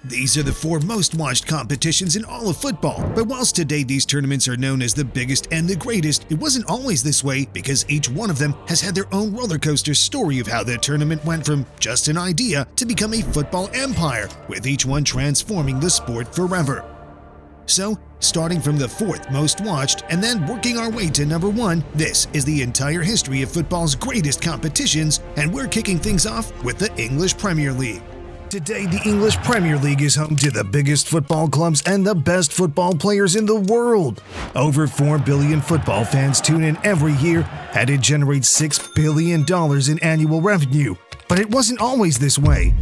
These are the four most watched competitions in all of football, but whilst today these tournaments are known as the biggest and the greatest, it wasn't always this way because each one of them has had their own roller coaster story of how that tournament went from just an idea to become a football empire, with each one transforming the sport forever. So, starting from the fourth most watched and then working our way to number one, this is the entire history of football's greatest competitions, and we're kicking things off with the English Premier League. Today, the English Premier League is home to the biggest football clubs and the best football players in the world. Over 4 billion football fans tune in every year, and it generates $6 billion in annual revenue. But it wasn't always this way.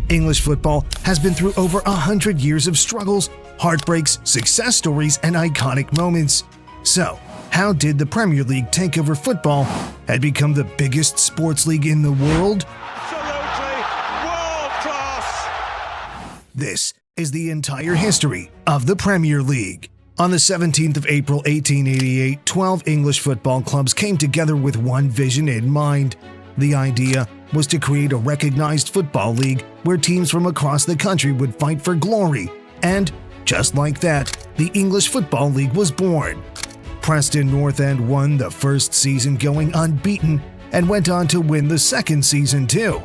English football has been through over 100 years of struggles, heartbreaks, success stories, and iconic moments. So, how did the Premier League take over football and become the biggest sports league in the world? This is the entire history of the Premier League. On the 17th of April 1888, 12 English football clubs came together with one vision in mind. The idea was to create a recognized football league where teams from across the country would fight for glory. And just like that, the English Football League was born. Preston North End won the first season going unbeaten and went on to win the second season too.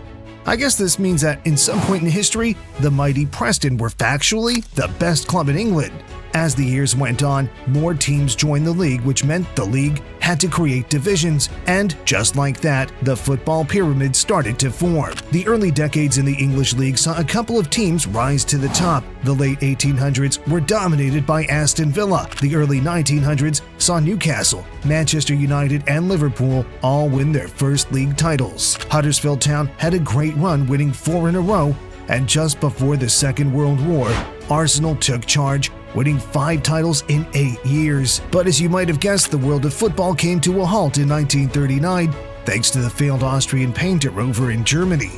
I guess this means that in some point in history, the mighty Preston were factually the best club in England. As the years went on, more teams joined the league, which meant the league had to create divisions, and just like that, the football pyramid started to form. The early decades in the English league saw a couple of teams rise to the top. The late 1800s were dominated by Aston Villa. The early 1900s saw Newcastle, Manchester United, and Liverpool all win their first league titles. Huddersfield Town had a great run, winning 4 in a row, and just before the Second World War, Arsenal took charge, winning 5 titles in 8 years. But as you might have guessed, the world of football came to a halt in 1939, thanks to the failed Austrian painter over in Germany.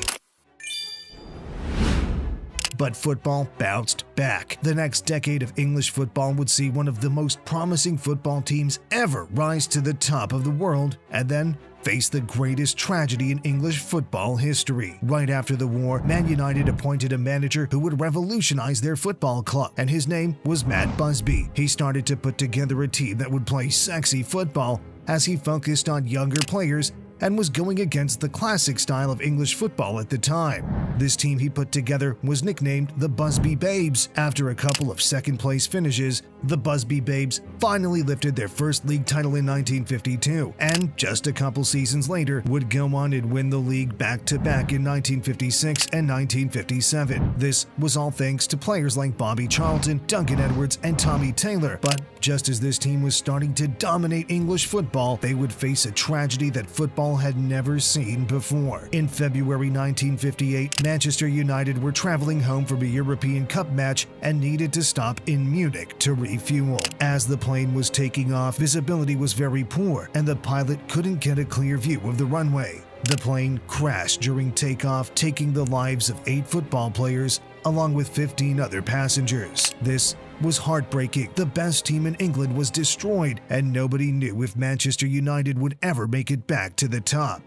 But football bounced back. The next decade of English football would see one of the most promising football teams ever rise to the top of the world, and then face the greatest tragedy in English football history. Right after the war, Man United appointed a manager who would revolutionize their football club, and his name was Matt Busby. He started to put together a team that would play sexy football as he focused on younger players and was going against the classic style of English football at the time. This team he put together was nicknamed the Busby Babes. After a couple of second-place finishes, the Busby Babes finally lifted their first league title in 1952, and just a couple seasons later would go on and win the league back-to-back in 1956 and 1957. This was all thanks to players like Bobby Charlton, Duncan Edwards, and Tommy Taylor. But just as this team was starting to dominate English football, they would face a tragedy that football had never seen before. In February 1958, Manchester United were traveling home from a European Cup match and needed to stop in Munich to refuel. As the plane was taking off, visibility was very poor, and the pilot couldn't get a clear view of the runway. The plane crashed during takeoff, taking the lives of 8 football players along with 15 other passengers. This was heartbreaking. The best team in England was destroyed, and nobody knew if Manchester United would ever make it back to the top.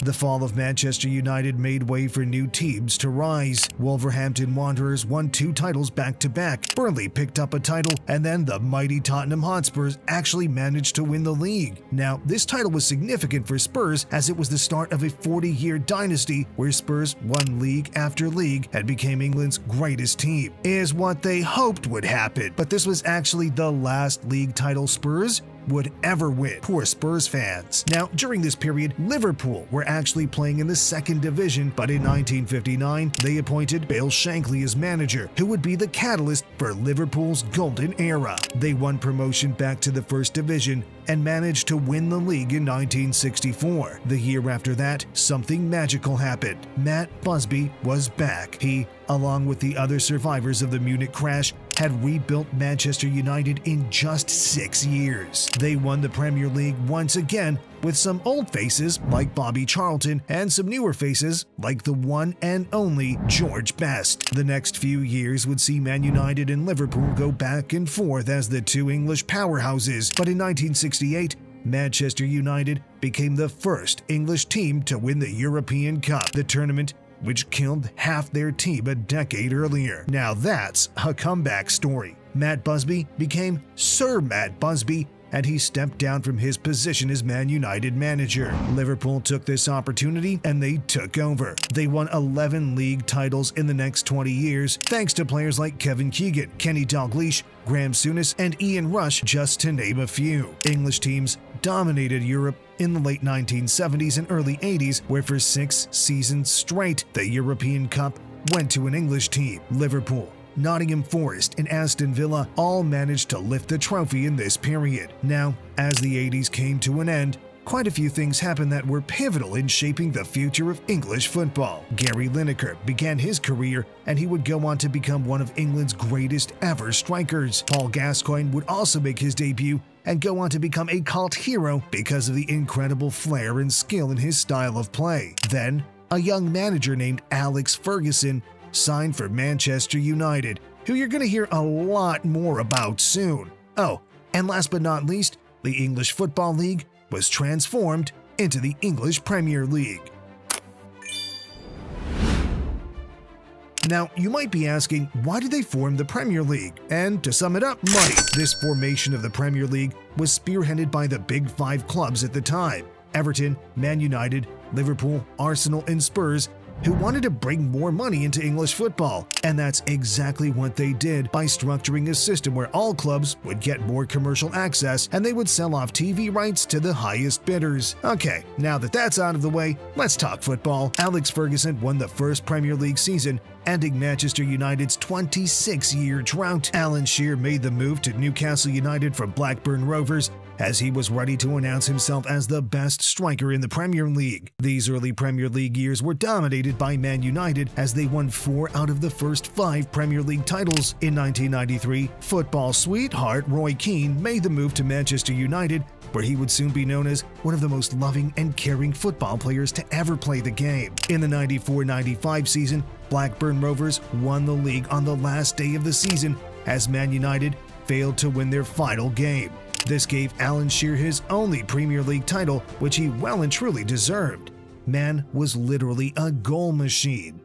The fall of Manchester United made way for new teams to rise. Wolverhampton Wanderers won 2 titles back-to-back. Burnley picked up a title, and then the mighty Tottenham Hotspurs actually managed to win the league. Now, this title was significant for Spurs as it was the start of a 40-year dynasty where Spurs won league after league and became England's greatest team. Is what they hoped would happen, but this was actually the last league title Spurs would ever win. Poor Spurs fans. Now, during this period, Liverpool were actually playing in the second division, but in 1959, they appointed Bill Shankly as manager, who would be the catalyst for Liverpool's golden era. They won promotion back to the first division and managed to win the league in 1964. The year after that, something magical happened. Matt Busby was back. He, along with the other survivors of the Munich crash, had rebuilt Manchester United in just 6 years. They won the Premier League once again with some old faces like Bobby Charlton and some newer faces like the one and only George Best. The next few years would see Man United and Liverpool go back and forth as the 2 English powerhouses, but in 1968, Manchester United became the first English team to win the European Cup, the tournament which killed half their team a decade earlier. Now that's a comeback story. Matt Busby became Sir Matt Busby, and he stepped down from his position as Man United manager. Liverpool took this opportunity and they took over. They won 11 league titles in the next 20 years, thanks to players like Kevin Keegan, Kenny Dalglish, Graham Souness, and Ian Rush, just to name a few. English teams dominated Europe in the late 1970s and early 80s, where for 6 seasons straight, the European Cup went to an English team. Liverpool, Nottingham Forest, and Aston Villa all managed to lift the trophy in this period. Now, as the 80s came to an end, quite a few things happened that were pivotal in shaping the future of English football. Gary Lineker began his career, and he would go on to become one of England's greatest ever strikers. Paul Gascoigne would also make his debut and go on to become a cult hero because of the incredible flair and skill in his style of play. Then, a young manager named Alex Ferguson signed for Manchester United, who you're going to hear a lot more about soon. Oh, and last but not least, the English Football League was transformed into the English Premier League. Now, you might be asking, why did they form the Premier League? And to sum it up, money. This formation of the Premier League was spearheaded by the Big Five clubs at the time: Everton, Man United, Liverpool, Arsenal, and Spurs, who wanted to bring more money into English football. And that's exactly what they did by structuring a system where all clubs would get more commercial access and they would sell off TV rights to the highest bidders. Okay, now that that's out of the way, let's talk football. Alex Ferguson won the first Premier League season, ending Manchester United's 26-year drought. Alan Shearer made the move to Newcastle United from Blackburn Rovers, as he was ready to announce himself as the best striker in the Premier League. These early Premier League years were dominated by Man United, as they won 4 out of the first 5 Premier League titles. In 1993, football sweetheart Roy Keane made the move to Manchester United, where he would soon be known as one of the most loving and caring football players to ever play the game. In the 94-95 season, Blackburn Rovers won the league on the last day of the season, as Man United failed to win their final game. This gave Alan Shearer his only Premier League title, which he well and truly deserved. Man was literally a goal machine.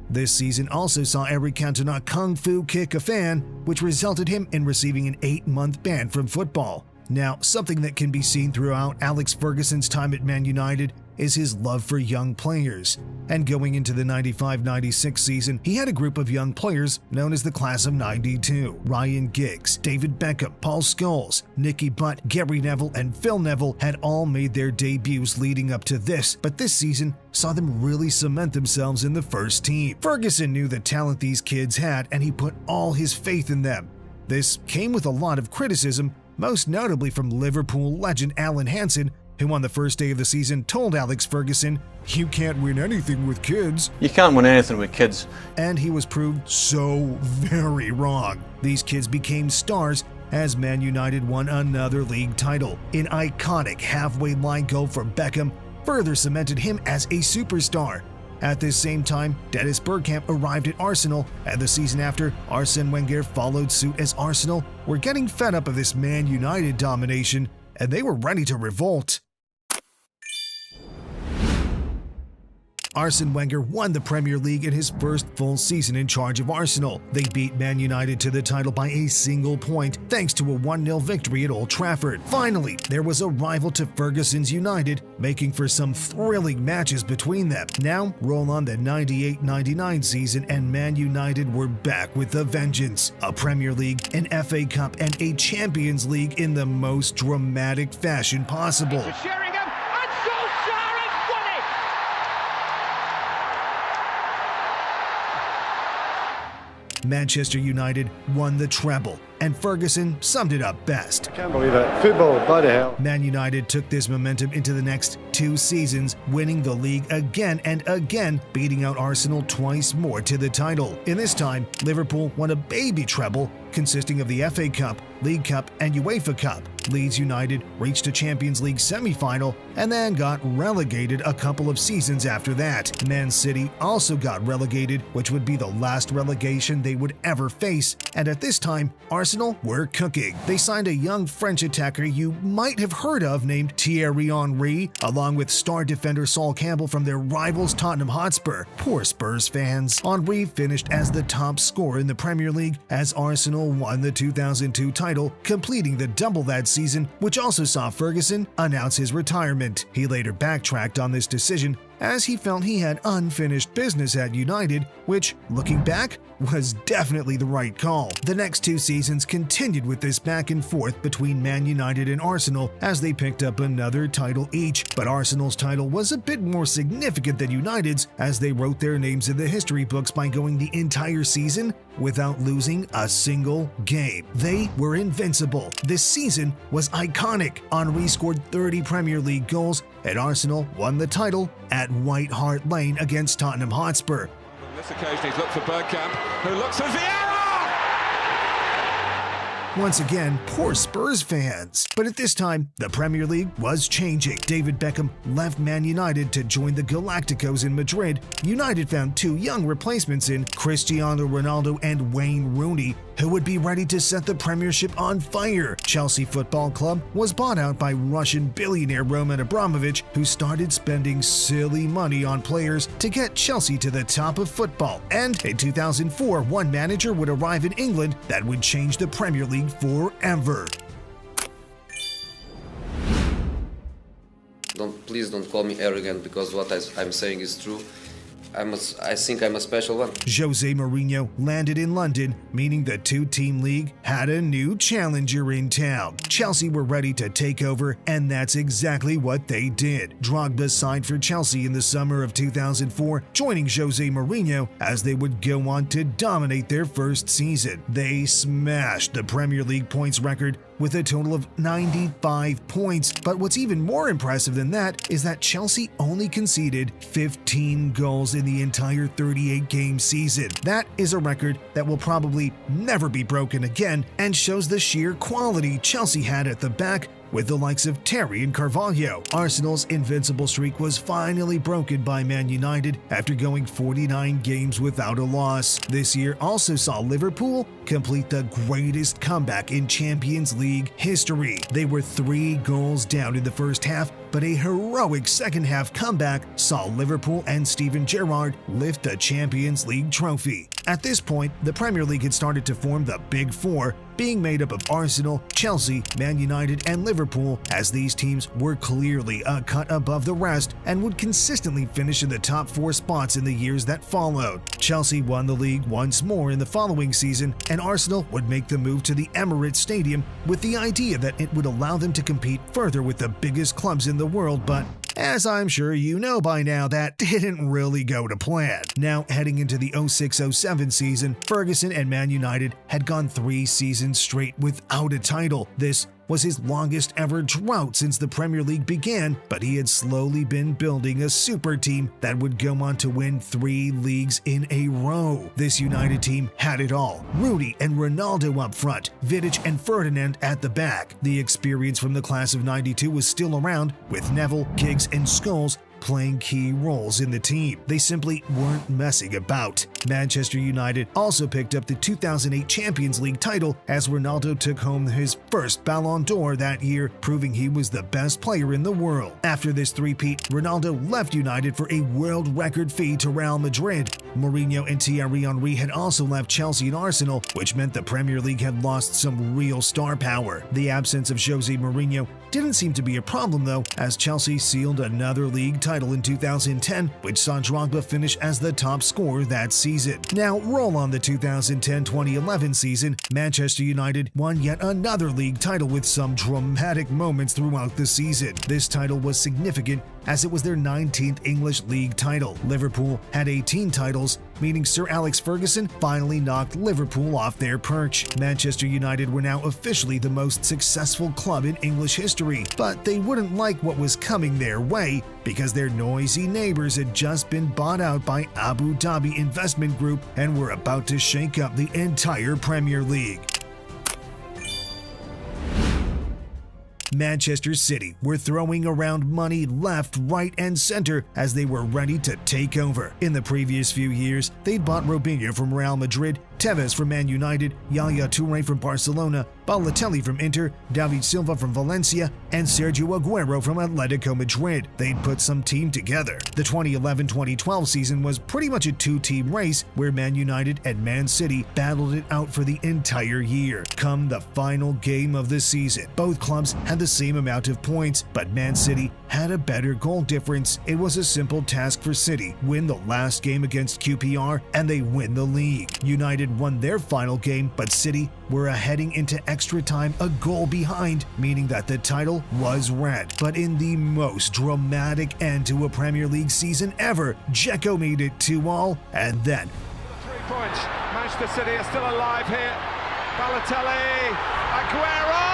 This season also saw Eric Cantona kung fu kick a fan, which resulted him in receiving an 8-month ban from football. Now, something that can be seen throughout Alex Ferguson's time at Man United is his love for young players. And going into the 95-96 season, he had a group of young players known as the Class of 92. Ryan Giggs, David Beckham, Paul Scholes, Nicky Butt, Gary Neville, and Phil Neville had all made their debuts leading up to this, but this season saw them really cement themselves in the first team. Ferguson knew the talent these kids had, and he put all his faith in them. This came with a lot of criticism, most notably from Liverpool legend Alan Hansen, who on the first day of the season told Alex Ferguson, "You can't win anything with kids." You can't win anything with kids. And he was proved so very wrong. These kids became stars as Man United won another league title. An iconic halfway line goal from Beckham further cemented him as a superstar. At this same time, Dennis Bergkamp arrived at Arsenal, and the season after, Arsene Wenger followed suit, as Arsenal were getting fed up of this Man United domination, and they were ready to revolt. Arsene Wenger won the Premier League in his first full season in charge of Arsenal. They beat Man United to the title by a single point, thanks to a 1-0 victory at Old Trafford. Finally, there was a rival to Ferguson's United, making for some thrilling matches between them. Now, roll on the 98-99 season, and Man United were back with a vengeance. A Premier League, an FA Cup, and a Champions League in the most dramatic fashion possible. Manchester United won the treble, and Ferguson summed it up best. I can't believe it. Football, bloody hell. Man United took this momentum into the next 2 seasons, winning the league again and again, beating out Arsenal twice more to the title. In this time, Liverpool won a baby treble consisting of the FA Cup, League Cup, and UEFA Cup. Leeds United reached a Champions League semi-final and then got relegated a couple of seasons after that. Man City also got relegated, which would be the last relegation they would ever face, and at this time, Arsenal were cooking. They signed a young French attacker you might have heard of named Thierry Henry, along with star defender Sol Campbell from their rivals Tottenham Hotspur. Poor Spurs fans. Henry finished as the top scorer in the Premier League as Arsenal won the 2002 title, completing the double that season, which also saw Ferguson announce his retirement. He later backtracked on this decision as he felt he had unfinished business at United, which, looking back, was definitely the right call. The next 2 seasons continued with this back and forth between Man United and Arsenal as they picked up another title each, but Arsenal's title was a bit more significant than United's as they wrote their names in the history books by going the entire season without losing a single game. They were invincible. This season was iconic. Henry scored 30 Premier League goals, and Arsenal won the title at White Hart Lane against Tottenham Hotspur. On this occasion, he's looked for Bergkamp, who looks for Vieira! Once again, poor Spurs fans. But at this time, the Premier League was changing. David Beckham left Man United to join the Galacticos in Madrid. United found 2 young replacements in Cristiano Ronaldo and Wayne Rooney, who would be ready to set the Premiership on fire. Chelsea Football Club was bought out by Russian billionaire Roman Abramovich, who started spending silly money on players to get Chelsea to the top of football. And in 2004, one manager would arrive in England that would change the Premier League forever. Please don't call me arrogant, because what I'm saying is true. I think I'm a special one. Jose Mourinho landed in London, meaning the 2-team league had a new challenger in town. Chelsea were ready to take over, and that's exactly what they did. Drogba signed for Chelsea in the summer of 2004, joining Jose Mourinho as they would go on to dominate their first season. They smashed the Premier League points record with a total of 95 points. But what's even more impressive than that is that Chelsea only conceded 15 goals in the entire 38-game season. That is a record that will probably never be broken again and shows the sheer quality Chelsea had at the back with the likes of Terry and Carvalho. Arsenal's invincible streak was finally broken by Man United after going 49 games without a loss. This year also saw Liverpool complete the greatest comeback in Champions League history. They were 3 goals down in the first half, but a heroic second-half comeback saw Liverpool and Steven Gerrard lift the Champions League trophy. At this point, the Premier League had started to form the Big Four, being made up of Arsenal, Chelsea, Man United, and Liverpool, as these teams were clearly a cut above the rest and would consistently finish in the top 4 spots in the years that followed. Chelsea won the league once more in the following season, and Arsenal would make the move to the Emirates Stadium with the idea that it would allow them to compete further with the biggest clubs in the world, but as I'm sure you know by now, that didn't really go to plan. Now, heading into the 06-07 season, Ferguson and Man United had gone 3 seasons straight without a title. This was his longest ever drought since the Premier League began, but he had slowly been building a super team that would go on to win 3 leagues in a row. This United team had it all: Rooney and Ronaldo up front, Vidic and Ferdinand at the back. The experience from the class of '92 was still around, with Neville, Giggs, and Scholes playing key roles in the team. They simply weren't messing about. Manchester United also picked up the 2008 Champions League title as Ronaldo took home his first Ballon d'Or that year, proving he was the best player in the world. After this three-peat, Ronaldo left United for a world record fee to Real Madrid. Mourinho and Thierry Henry had also left Chelsea and Arsenal, which meant the Premier League had lost some real star power. The absence of Jose Mourinho didn't seem to be a problem though, as Chelsea sealed another league title in 2010, which saw Drogba finish as the top scorer that season. Now, roll on the 2010-2011 season. Manchester United won yet another league title with some dramatic moments throughout the season. This title was significant as it was their 19th English league title. Liverpool had 18 titles, meaning Sir Alex Ferguson finally knocked Liverpool off their perch. Manchester United were now officially the most successful club in English history, but they wouldn't like what was coming their way because their noisy neighbors had just been bought out by Abu Dhabi Investment Group and were about to shake up the entire Premier League. Manchester City were throwing around money left, right, and center as they were ready to take over. In the previous few years, they'd bought Robinho from Real Madrid, Tevez from Man United, Yaya Toure from Barcelona, Balotelli from Inter, David Silva from Valencia, and Sergio Aguero from Atletico Madrid. They'd put some team together. The 2011-2012 season was pretty much a two-team race where Man United and Man City battled it out for the entire year. Come the final game of the season, both clubs had the same amount of points, but Man City had a better goal difference. It was a simple task for City: win the last game against QPR and they win the league. United won their final game, but City were heading into extra time a goal behind, meaning that the title was red. But in the most dramatic end to a Premier League season ever, Dzeko made it 2-2, and then 3 points. Manchester City are still alive here. Balotelli, Aguero!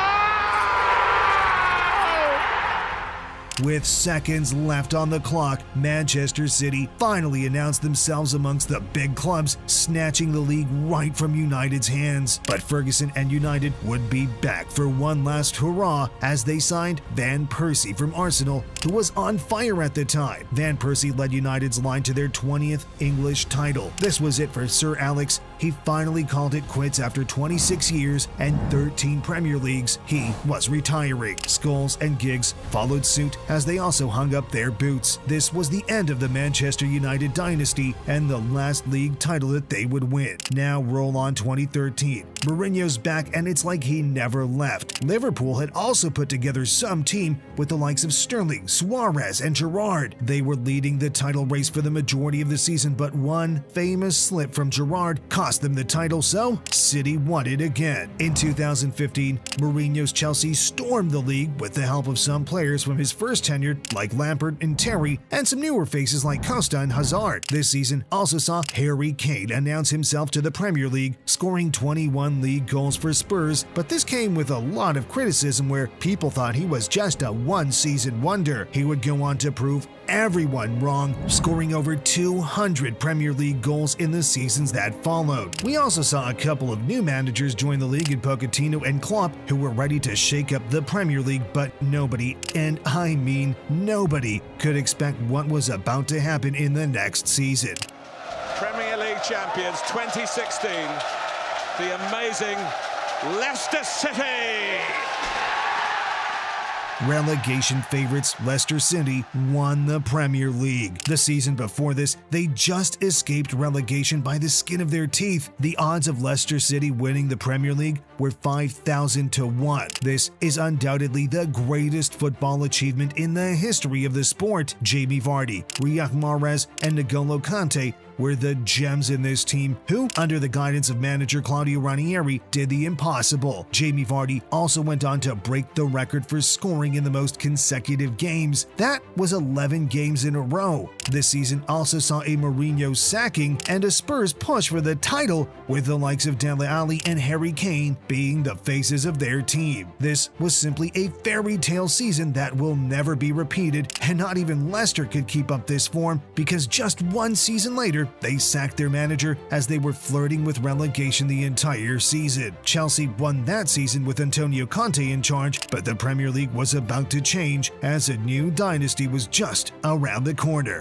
with seconds left on the clock, Manchester City finally announced themselves amongst the big clubs, snatching the league right from United's hands. But Ferguson and United would be back for one last hurrah as they signed Van Persie from Arsenal, who was on fire at the time. Van Persie led United's line to their 20th English title. This was it for Sir Alex. He finally called it quits after 26 years and 13 Premier Leagues. He was retiring. Scholes and Giggs followed suit as they also hung up their boots. This was the end of the Manchester United dynasty and the last league title that they would win. Now roll on 2013. Mourinho's back and it's like he never left. Liverpool had also put together some team with the likes of Sterling, Suarez, and Gerrard. They were leading the title race for the majority of the season, but one famous slip from Gerrard cost them the title, so City won it again. In 2015, Mourinho's Chelsea stormed the league with the help of some players from his first tenure like Lampard and Terry, and some newer faces like Costa and Hazard. This season also saw Harry Kane announce himself to the Premier League, scoring 21 league goals for Spurs, but this came with a lot of criticism where people thought he was just a one-season wonder. He would go on to prove everyone wrong, scoring over 200 Premier League goals in the seasons that followed. We also saw a couple of new managers join the league in Pochettino and Klopp, who were ready to shake up the Premier League, but nobody, and I mean nobody, could expect what was about to happen in the next season. Premier League champions 2016, the amazing Leicester City. Relegation favorites Leicester City won the Premier League. The season before this, they just escaped relegation by the skin of their teeth. The odds of Leicester City winning the Premier League were 5,000 to 1. This is undoubtedly the greatest football achievement in the history of the sport. Jamie Vardy, Riyad Mahrez, and N'Golo Kante were the gems in this team who, under the guidance of manager Claudio Ranieri, did the impossible. Jamie Vardy also went on to break the record for scoring in the most consecutive games. That was 11 games in a row. This season also saw a Mourinho sacking and a Spurs push for the title, with the likes of Dele Alli and Harry Kane being the faces of their team. This was simply a fairy tale season that will never be repeated, and not even Leicester could keep up this form because just one season later, they sacked their manager as they were flirting with relegation the entire season. Chelsea won that season with Antonio Conte in charge, but the Premier League was about to change as a new dynasty was just around the corner.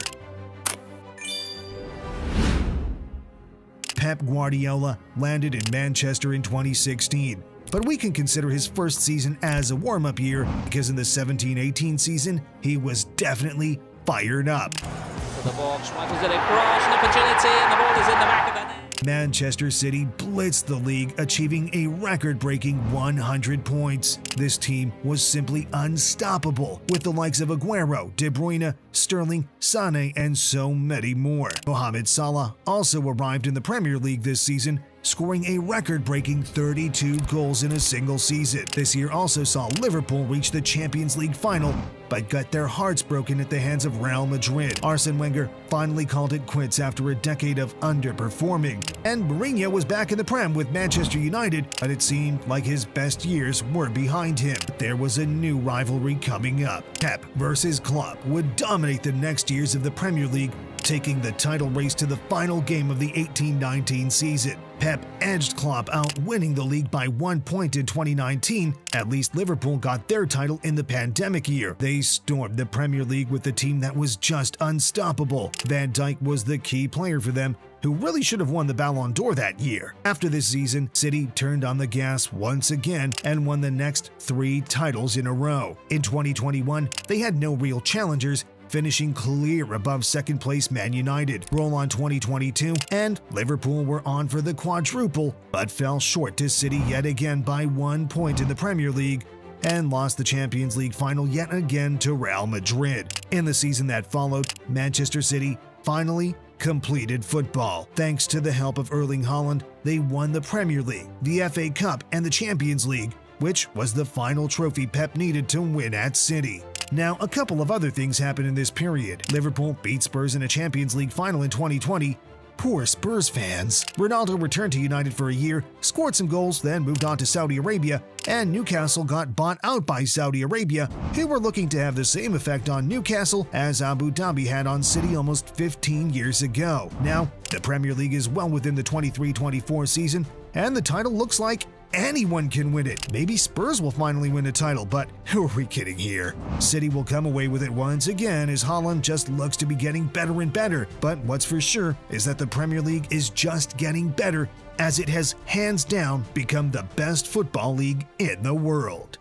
Pep Guardiola landed in Manchester in 2016. But we can consider his first season as a warm-up year because in the 17-18 season, he was definitely fired up. The box, rifles it across, an opportunity, and the ball is in the back of the net. Manchester City blitzed the league, achieving a record-breaking 100 points. This team was simply unstoppable, with the likes of Aguero, De Bruyne, Sterling, Sané, and so many more. Mohamed Salah also arrived in the Premier League this season, scoring a record-breaking 32 goals in a single season. This year also saw Liverpool reach the Champions League final, but got their hearts broken at the hands of Real Madrid. Arsene Wenger finally called it quits after a decade of underperforming. And Mourinho was back in the Prem with Manchester United, but it seemed like his best years were behind him. There was a new rivalry coming up. Pep versus Klopp would dominate the next years of the Premier League, taking the title race to the final game of the 18-19 season. Pep edged Klopp out, winning the league by 1 point in 2019. At least Liverpool got their title in the pandemic year. They stormed the Premier League with a team that was just unstoppable. Van Dijk was the key player for them, who really should have won the Ballon d'Or that year. After this season, City turned on the gas once again and won the next 3 titles in a row. In 2021, they had no real challengers, finishing clear above second-place Man United. Roll on 2022, and Liverpool were on for the quadruple, but fell short to City yet again by 1 point in the Premier League, and lost the Champions League final yet again to Real Madrid. In the season that followed, Manchester City finally completed football. Thanks to the help of Erling Haaland, they won the Premier League, the FA Cup, and the Champions League, which was the final trophy Pep needed to win at City. Now, a couple of other things happened in this period. Liverpool beat Spurs in a Champions League final in 2020. Poor Spurs fans. Ronaldo returned to United for a year, scored some goals, then moved on to Saudi Arabia, and Newcastle got bought out by Saudi Arabia, who were looking to have the same effect on Newcastle as Abu Dhabi had on City almost 15 years ago. Now, the Premier League is well within the 23-24 season, and the title looks like anyone can win it. Maybe Spurs will finally win a title, but who are we kidding here? City will come away with it once again as Haaland just looks to be getting better and better. But what's for sure is that the Premier League is just getting better, as it has hands down become the best football league in the world.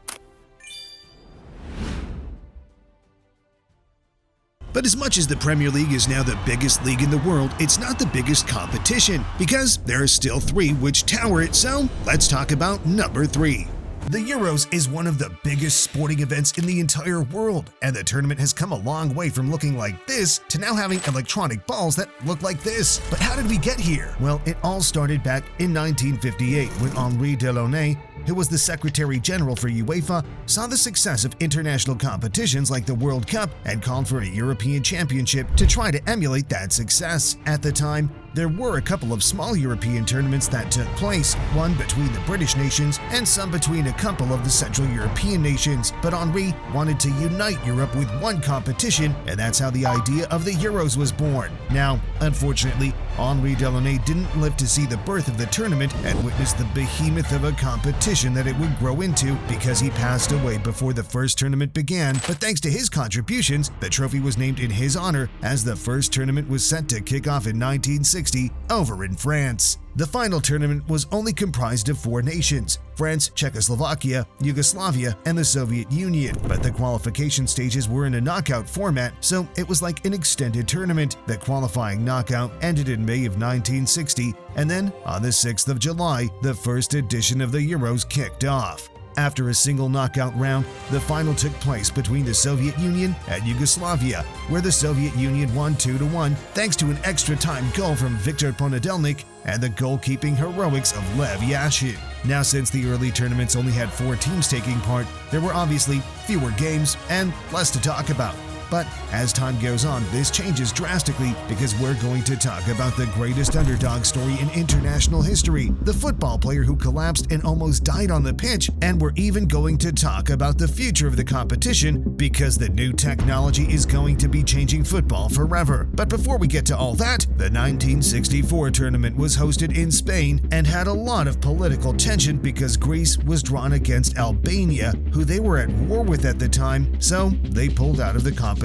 But as much as the Premier League is now the biggest league in the world, it's not the biggest competition, because there are still 3 which tower it, so let's talk about number 3. The Euros is one of the biggest sporting events in the entire world, and the tournament has come a long way from looking like this to now having electronic balls that look like this. But how did we get here? Well, it all started back in 1958 when Henri Delaunay, who was the Secretary General for UEFA, saw the success of international competitions like the World Cup and called for a European Championship to try to emulate that success. At the time, there were a couple of small European tournaments that took place, one between the British nations and some between a couple of the Central European nations, but Henri wanted to unite Europe with one competition, and that's how the idea of the Euros was born. Now, unfortunately, Henri Delaunay didn't live to see the birth of the tournament and witness the behemoth of a competition that it would grow into, because he passed away before the first tournament began. But thanks to his contributions, the trophy was named in his honor, as the first tournament was set to kick off in 1960 over in France. The final tournament was only comprised of 4 nations: France, Czechoslovakia, Yugoslavia, and the Soviet Union. But the qualification stages were in a knockout format, so it was like an extended tournament. The qualifying knockout ended in May of 1960, and then on the 6th of July, the first edition of the Euros kicked off. After a single knockout round, the final took place between the Soviet Union and Yugoslavia, where the Soviet Union won 2-1 thanks to an extra-time goal from Viktor Ponedelnik and the goalkeeping heroics of Lev Yashin. Now, since the early tournaments only had 4 teams taking part, there were obviously fewer games and less to talk about. But as time goes on, this changes drastically, because we're going to talk about the greatest underdog story in international history, the football player who collapsed and almost died on the pitch, and we're even going to talk about the future of the competition, because the new technology is going to be changing football forever. But before we get to all that, the 1964 tournament was hosted in Spain and had a lot of political tension because Greece was drawn against Albania, who they were at war with at the time, so they pulled out of the competition.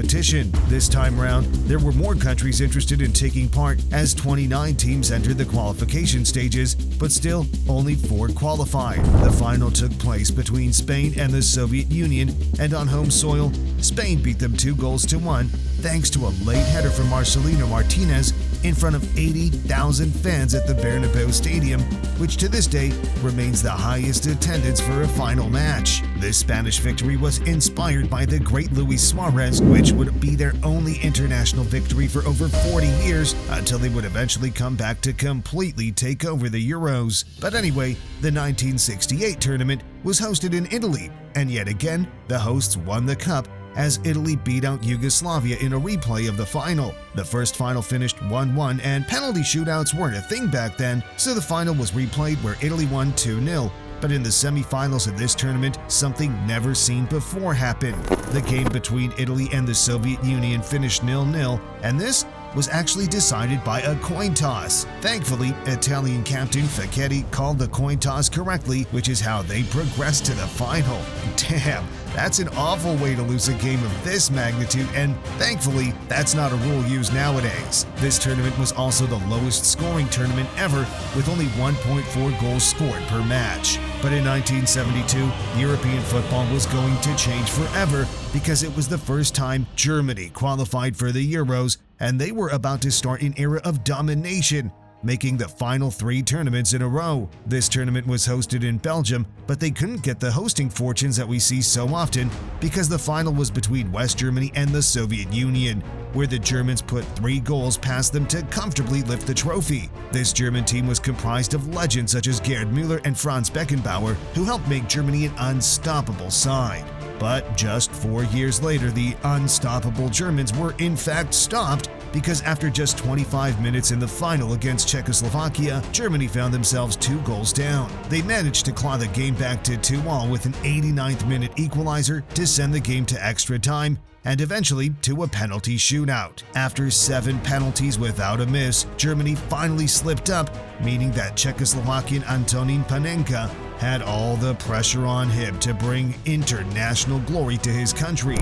This time round, there were more countries interested in taking part, as 29 teams entered the qualification stages, but still only 4 qualified. The final took place between Spain and the Soviet Union, and on home soil, Spain beat them 2-1 thanks to a late header from Marcelino Martinez in front of 80,000 fans at the Bernabeu Stadium, which to this day remains the highest attendance for a final match. This Spanish victory was inspired by the great Luis Suarez, which would be their only international victory for over 40 years, until they would eventually come back to completely take over the Euros. But anyway, the 1968 tournament was hosted in Italy, and yet again, the hosts won the cup, as Italy beat out Yugoslavia in a replay of the final. The first final finished 1-1, and penalty shootouts weren't a thing back then, so the final was replayed where Italy won 2-0. But in the semi-finals of this tournament, something never seen before happened. The game between Italy and the Soviet Union finished 0-0, and this was actually decided by a coin toss. Thankfully, Italian captain Facchetti called the coin toss correctly, which is how they progressed to the final. Damn, that's an awful way to lose a game of this magnitude, and thankfully, that's not a rule used nowadays. This tournament was also the lowest scoring tournament ever, with only 1.4 goals scored per match. But in 1972, European football was going to change forever because it was the first time Germany qualified for the Euros, and they were about to start an era of domination, making the final 3 tournaments in a row. This tournament was hosted in Belgium, but they couldn't get the hosting fortunes that we see so often because the final was between West Germany and the Soviet Union, where the Germans put 3 goals past them to comfortably lift the trophy. This German team was comprised of legends such as Gerd Müller and Franz Beckenbauer, who helped make Germany an unstoppable side. But just 4 years later, the unstoppable Germans were in fact stopped because after just 25 minutes in the final against Czechoslovakia, Germany found themselves 2 goals down. They managed to claw the game back to 2-2 with an 89th minute equalizer to send the game to extra time and eventually to a penalty shootout. After 7 penalties without a miss, Germany finally slipped up, meaning that Czechoslovakian Antonín Panenka had all the pressure on him to bring international glory to his country.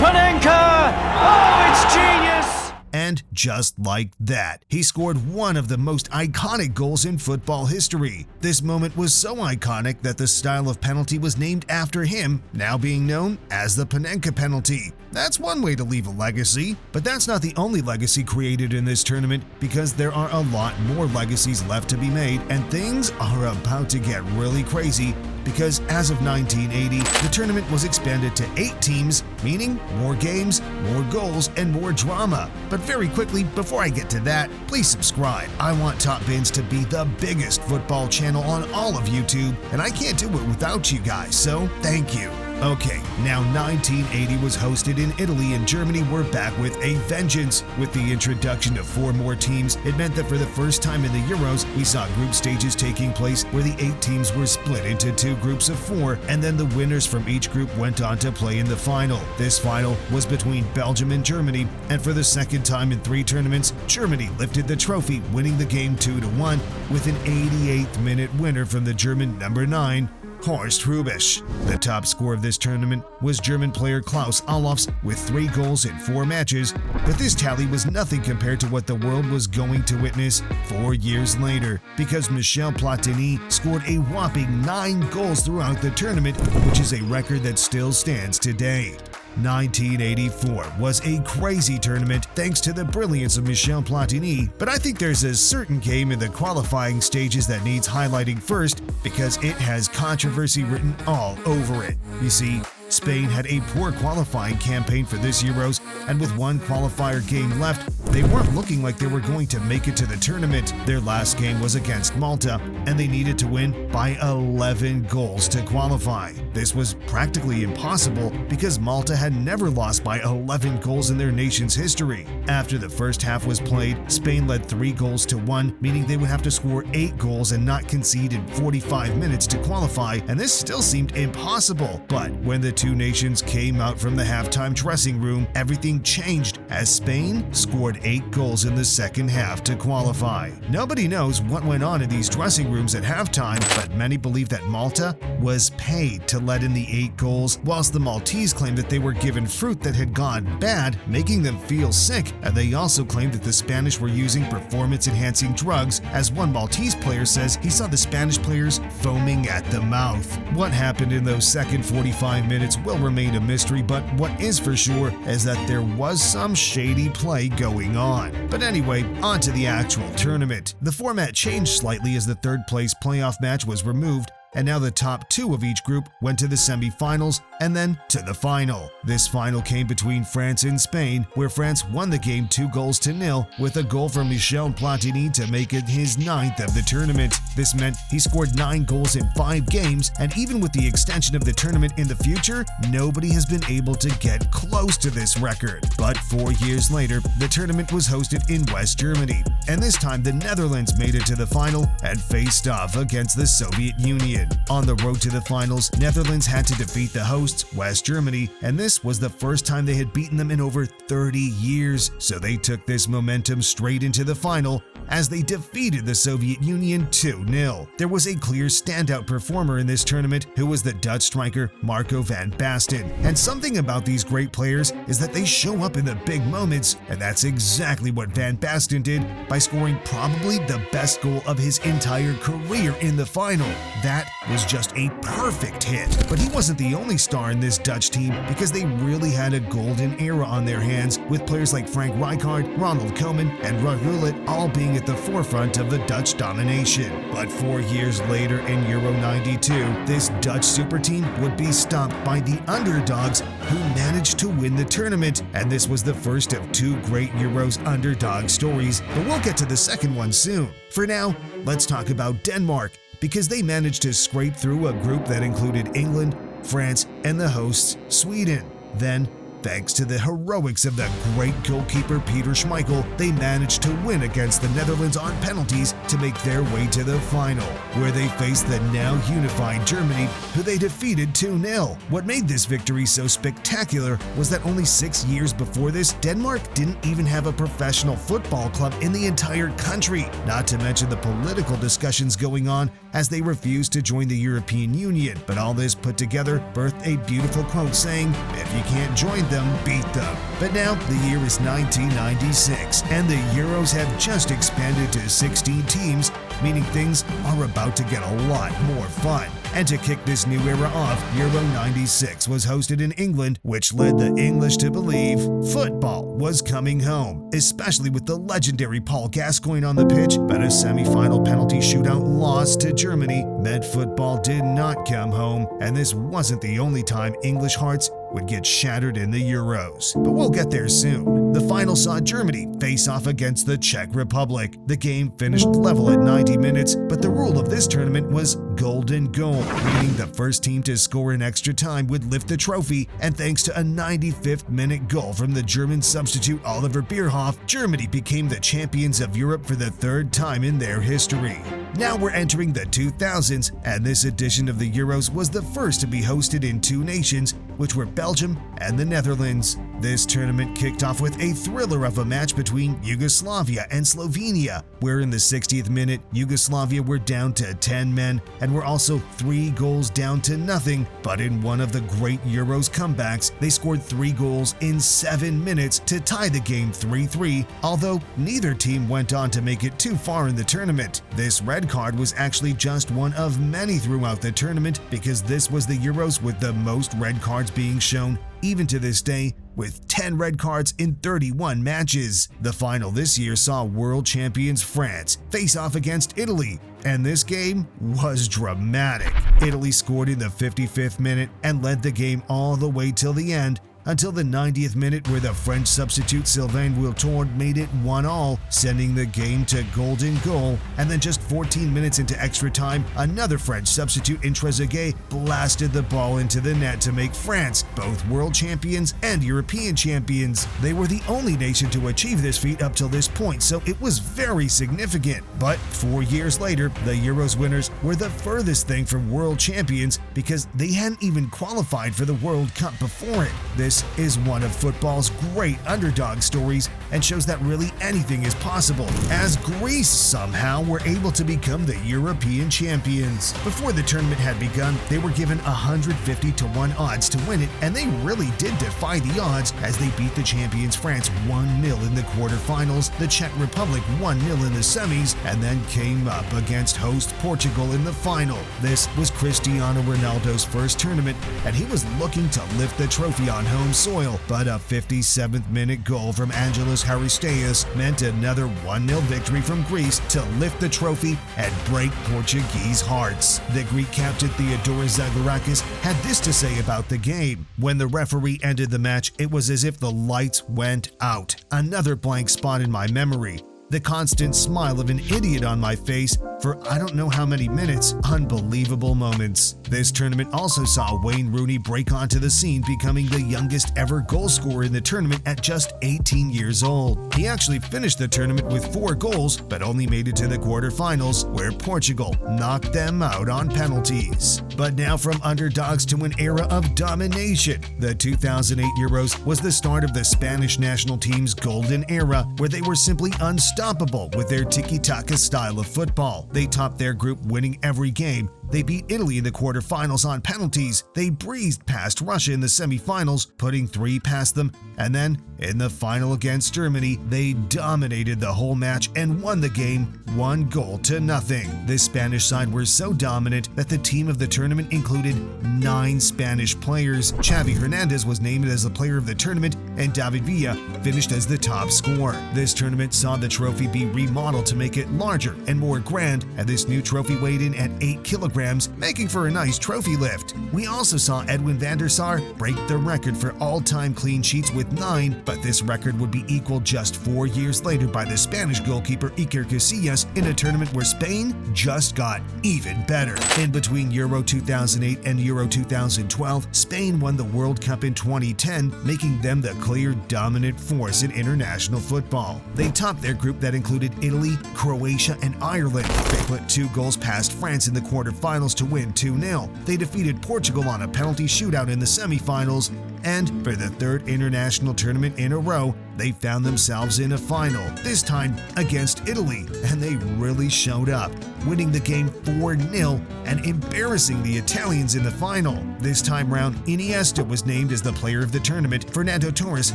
Panenka! Oh, it's genius! And just like that, he scored one of the most iconic goals in football history. This moment was so iconic that the style of penalty was named after him, now being known as the Panenka penalty. That's one way to leave a legacy, but that's not the only legacy created in this tournament, because there are a lot more legacies left to be made, and things are about to get really crazy because as of 1980, the tournament was expanded to 8 teams, meaning more games, more goals, and more drama. But very quickly, before I get to that, please subscribe. I want Top Bins to be the biggest football channel on all of YouTube, and I can't do it without you guys, so thank you. Okay, now 1980 was hosted in Italy, and Germany were back with a vengeance. With the introduction of 4 more teams, it meant that for the first time in the Euros, we saw group stages taking place where the 8 teams were split into 2 groups of 4, and then the winners from each group went on to play in the final. This final was between Belgium and Germany, and for the second time in 3 tournaments, Germany lifted the trophy, winning the game 2-1 with an 88th minute winner from the German number 9, Horst Hrubesch. The top scorer of this tournament was German player Klaus Allofs with 3 goals in 4 matches, but this tally was nothing compared to what the world was going to witness 4 years later, because Michel Platini scored a whopping 9 goals throughout the tournament, which is a record that still stands today. 1984 was a crazy tournament thanks to the brilliance of Michel Platini, but I think there's a certain game in the qualifying stages that needs highlighting first because it has controversy written all over it. You see, Spain had a poor qualifying campaign for this Euros, and with 1 qualifier game left, they weren't looking like they were going to make it to the tournament. Their last game was against Malta, and they needed to win by 11 goals to qualify. This was practically impossible because Malta had never lost by 11 goals in their nation's history. After the first half was played, Spain led 3-1, meaning they would have to score 8 goals and not concede in 45 minutes to qualify, and this still seemed impossible. But when the 2 nations came out from the halftime dressing room, everything changed as Spain scored 8 goals in the second half to qualify. Nobody knows what went on in these dressing rooms at halftime, but many believe that Malta was paid to let in the 8 goals, whilst the Maltese claimed that they were given fruit that had gone bad, making them feel sick, and they also claimed that the Spanish were using performance-enhancing drugs, as one Maltese player says he saw the Spanish players foaming at the mouth. What happened in those second 45 minutes will remain a mystery, but what is for sure is that there was some shady play going on. But anyway, on to the actual tournament. The format changed slightly as the 3rd place playoff match was removed, and now the top 2 of each group went to the semifinals and then to the final. This final came between France and Spain, where France won the game 2-0 with a goal from Michel Platini to make it his 9th of the tournament. This meant he scored 9 goals in 5 games, and even with the extension of the tournament in the future, nobody has been able to get close to this record. But 4 years later, the tournament was hosted in West Germany, and this time the Netherlands made it to the final and faced off against the Soviet Union. champion. On the road to the finals, Netherlands had to defeat the hosts, West Germany, and this was the first time they had beaten them in over 30 years, so they took this momentum straight into the final as they defeated the Soviet Union 2-0. There was a clear standout performer in this tournament who was the Dutch striker Marco van Basten. And something about these great players is that they show up in the big moments, and that's exactly what Van Basten did by scoring probably the best goal of his entire career in the final. That was just a perfect hit. But he wasn't the only star in this Dutch team, because they really had a golden era on their hands, with players like Frank Rijkaard, Ronald Koeman, and Ruud Gullit all being at the forefront of the Dutch domination. But 4 years later in Euro 92, this Dutch super team would be stopped by the underdogs, who managed to win the tournament, and this was the first of 2 great Euros underdog stories, but we'll get to the second one soon. For now, let's talk about Denmark, because they managed to scrape through a group that included England, France, and the hosts, Sweden. Then, thanks to the heroics of the great goalkeeper Peter Schmeichel, they managed to win against the Netherlands on penalties to make their way to the final, where they faced the now unified Germany, who they defeated 2-0. What made this victory so spectacular was that only 6 years before this, Denmark didn't even have a professional football club in the entire country, not to mention the political discussions going on as they refused to join the European Union. But all this put together birthed a beautiful quote saying, "If you can't join them, beat them." But now the year is 1996, and the Euros have just expanded to 16 teams, meaning things are about to get a lot more fun. And to kick this new era off, Euro 96 was hosted in England, which led the English to believe football was coming home, especially with the legendary Paul Gascoigne on the pitch. But a semi-final penalty shootout loss to Germany meant football did not come home, and this wasn't the only time English hearts would get shattered in the Euros. But we'll get there soon. The final saw Germany face off against the Czech Republic. The game finished level at 90 minutes, but the rule of this tournament was golden goal, meaning the first team to score in extra time would lift the trophy, and thanks to a 95th minute goal from the German substitute Oliver Bierhoff, Germany became the champions of Europe for the 3rd time in their history. Now we're entering the 2000s, and this edition of the Euros was the first to be hosted in 2 nations, which were Belgium and the Netherlands. This tournament kicked off with a thriller of a match between Yugoslavia and Slovenia, where in the 60th minute, Yugoslavia were down to 10 men and were also 3 goals down to nothing. But in one of the great Euros comebacks, they scored 3 goals in 7 minutes to tie the game 3-3, although neither team went on to make it too far in the tournament. This red card was actually just one of many throughout the tournament, because this was the Euros with the most red cards being shown, even to this day, with 10 red cards in 31 matches. The final this year saw world champions France face off against Italy, and this game was dramatic. Italy scored in the 55th minute and led the game all the way till the end, until the 90th minute, where the French substitute Sylvain Wiltord made it 1-1, sending the game to golden goal. And then just 14 minutes into extra time, another French substitute in Trezeguet blasted the ball into the net to make France both world champions and European champions. They were the only nation to achieve this feat up till this point, so it was very significant. But 4 years later, the Euros winners were the furthest thing from world champions, because they hadn't even qualified for the World Cup before it. This is one of football's great underdog stories, and shows that really anything is possible, as Greece somehow were able to become the European champions. Before the tournament had begun, they were given 150-1 odds to win it, and they really did defy the odds, as they beat the champions France 1-0 in the quarterfinals, the Czech Republic 1-0 in the semis, and then came up against host Portugal in the final. This was Cristiano Ronaldo's first tournament, and he was looking to lift the trophy on home soil, but a 57th minute goal from Angelos Haristeas meant another 1-0 victory from Greece to lift the trophy and break Portuguese hearts. The Greek captain Theodoros Zagorakis had this to say about the game: "When the referee ended the match, it was as if the lights went out. Another blank spot in my memory. the constant smile of an idiot on my face for I don't know how many minutes, unbelievable moments. This tournament also saw Wayne Rooney break onto the scene, becoming the youngest ever goal scorer in the tournament at just 18 years old. He actually finished the tournament with 4 goals, but only made it to the quarterfinals, where Portugal knocked them out on penalties. But now from underdogs to an era of domination, the 2008 Euros was the start of the Spanish national team's golden era, where they were simply unstoppable with their tiki-taka style of football. They topped their group, winning every game. They beat Italy in the quarterfinals on penalties. They breezed past Russia in the semifinals, putting 3 past them. And then, in the final against Germany, they dominated the whole match and won the game 1-0. This Spanish side were so dominant that the team of the tournament included 9 Spanish players. Xavi Hernandez was named as the player of the tournament, and David Villa finished as the top scorer. This tournament saw the trophy be remodeled to make it larger and more grand, and this new trophy weighed in at 8 kilograms, making for a nice trophy lift. We also saw Edwin van der Sar break the record for all-time clean sheets with 9, but this record would be equaled just 4 years later by the Spanish goalkeeper Iker Casillas in a tournament where Spain just got even better. In between Euro 2008 and Euro 2012, Spain won the World Cup in 2010, making them the clear dominant force in international football. They topped their group that included Italy, Croatia, and Ireland. They put 2 goals past France in the quarterfinals to win 2-0. They defeated Portugal on a penalty shootout in the semifinals, and for the 3rd international tournament in a row, they found themselves in a final, this time against Italy, and they really showed up, winning the game 4-0 and embarrassing the Italians in the final. This time round, Iniesta was named as the player of the tournament, Fernando Torres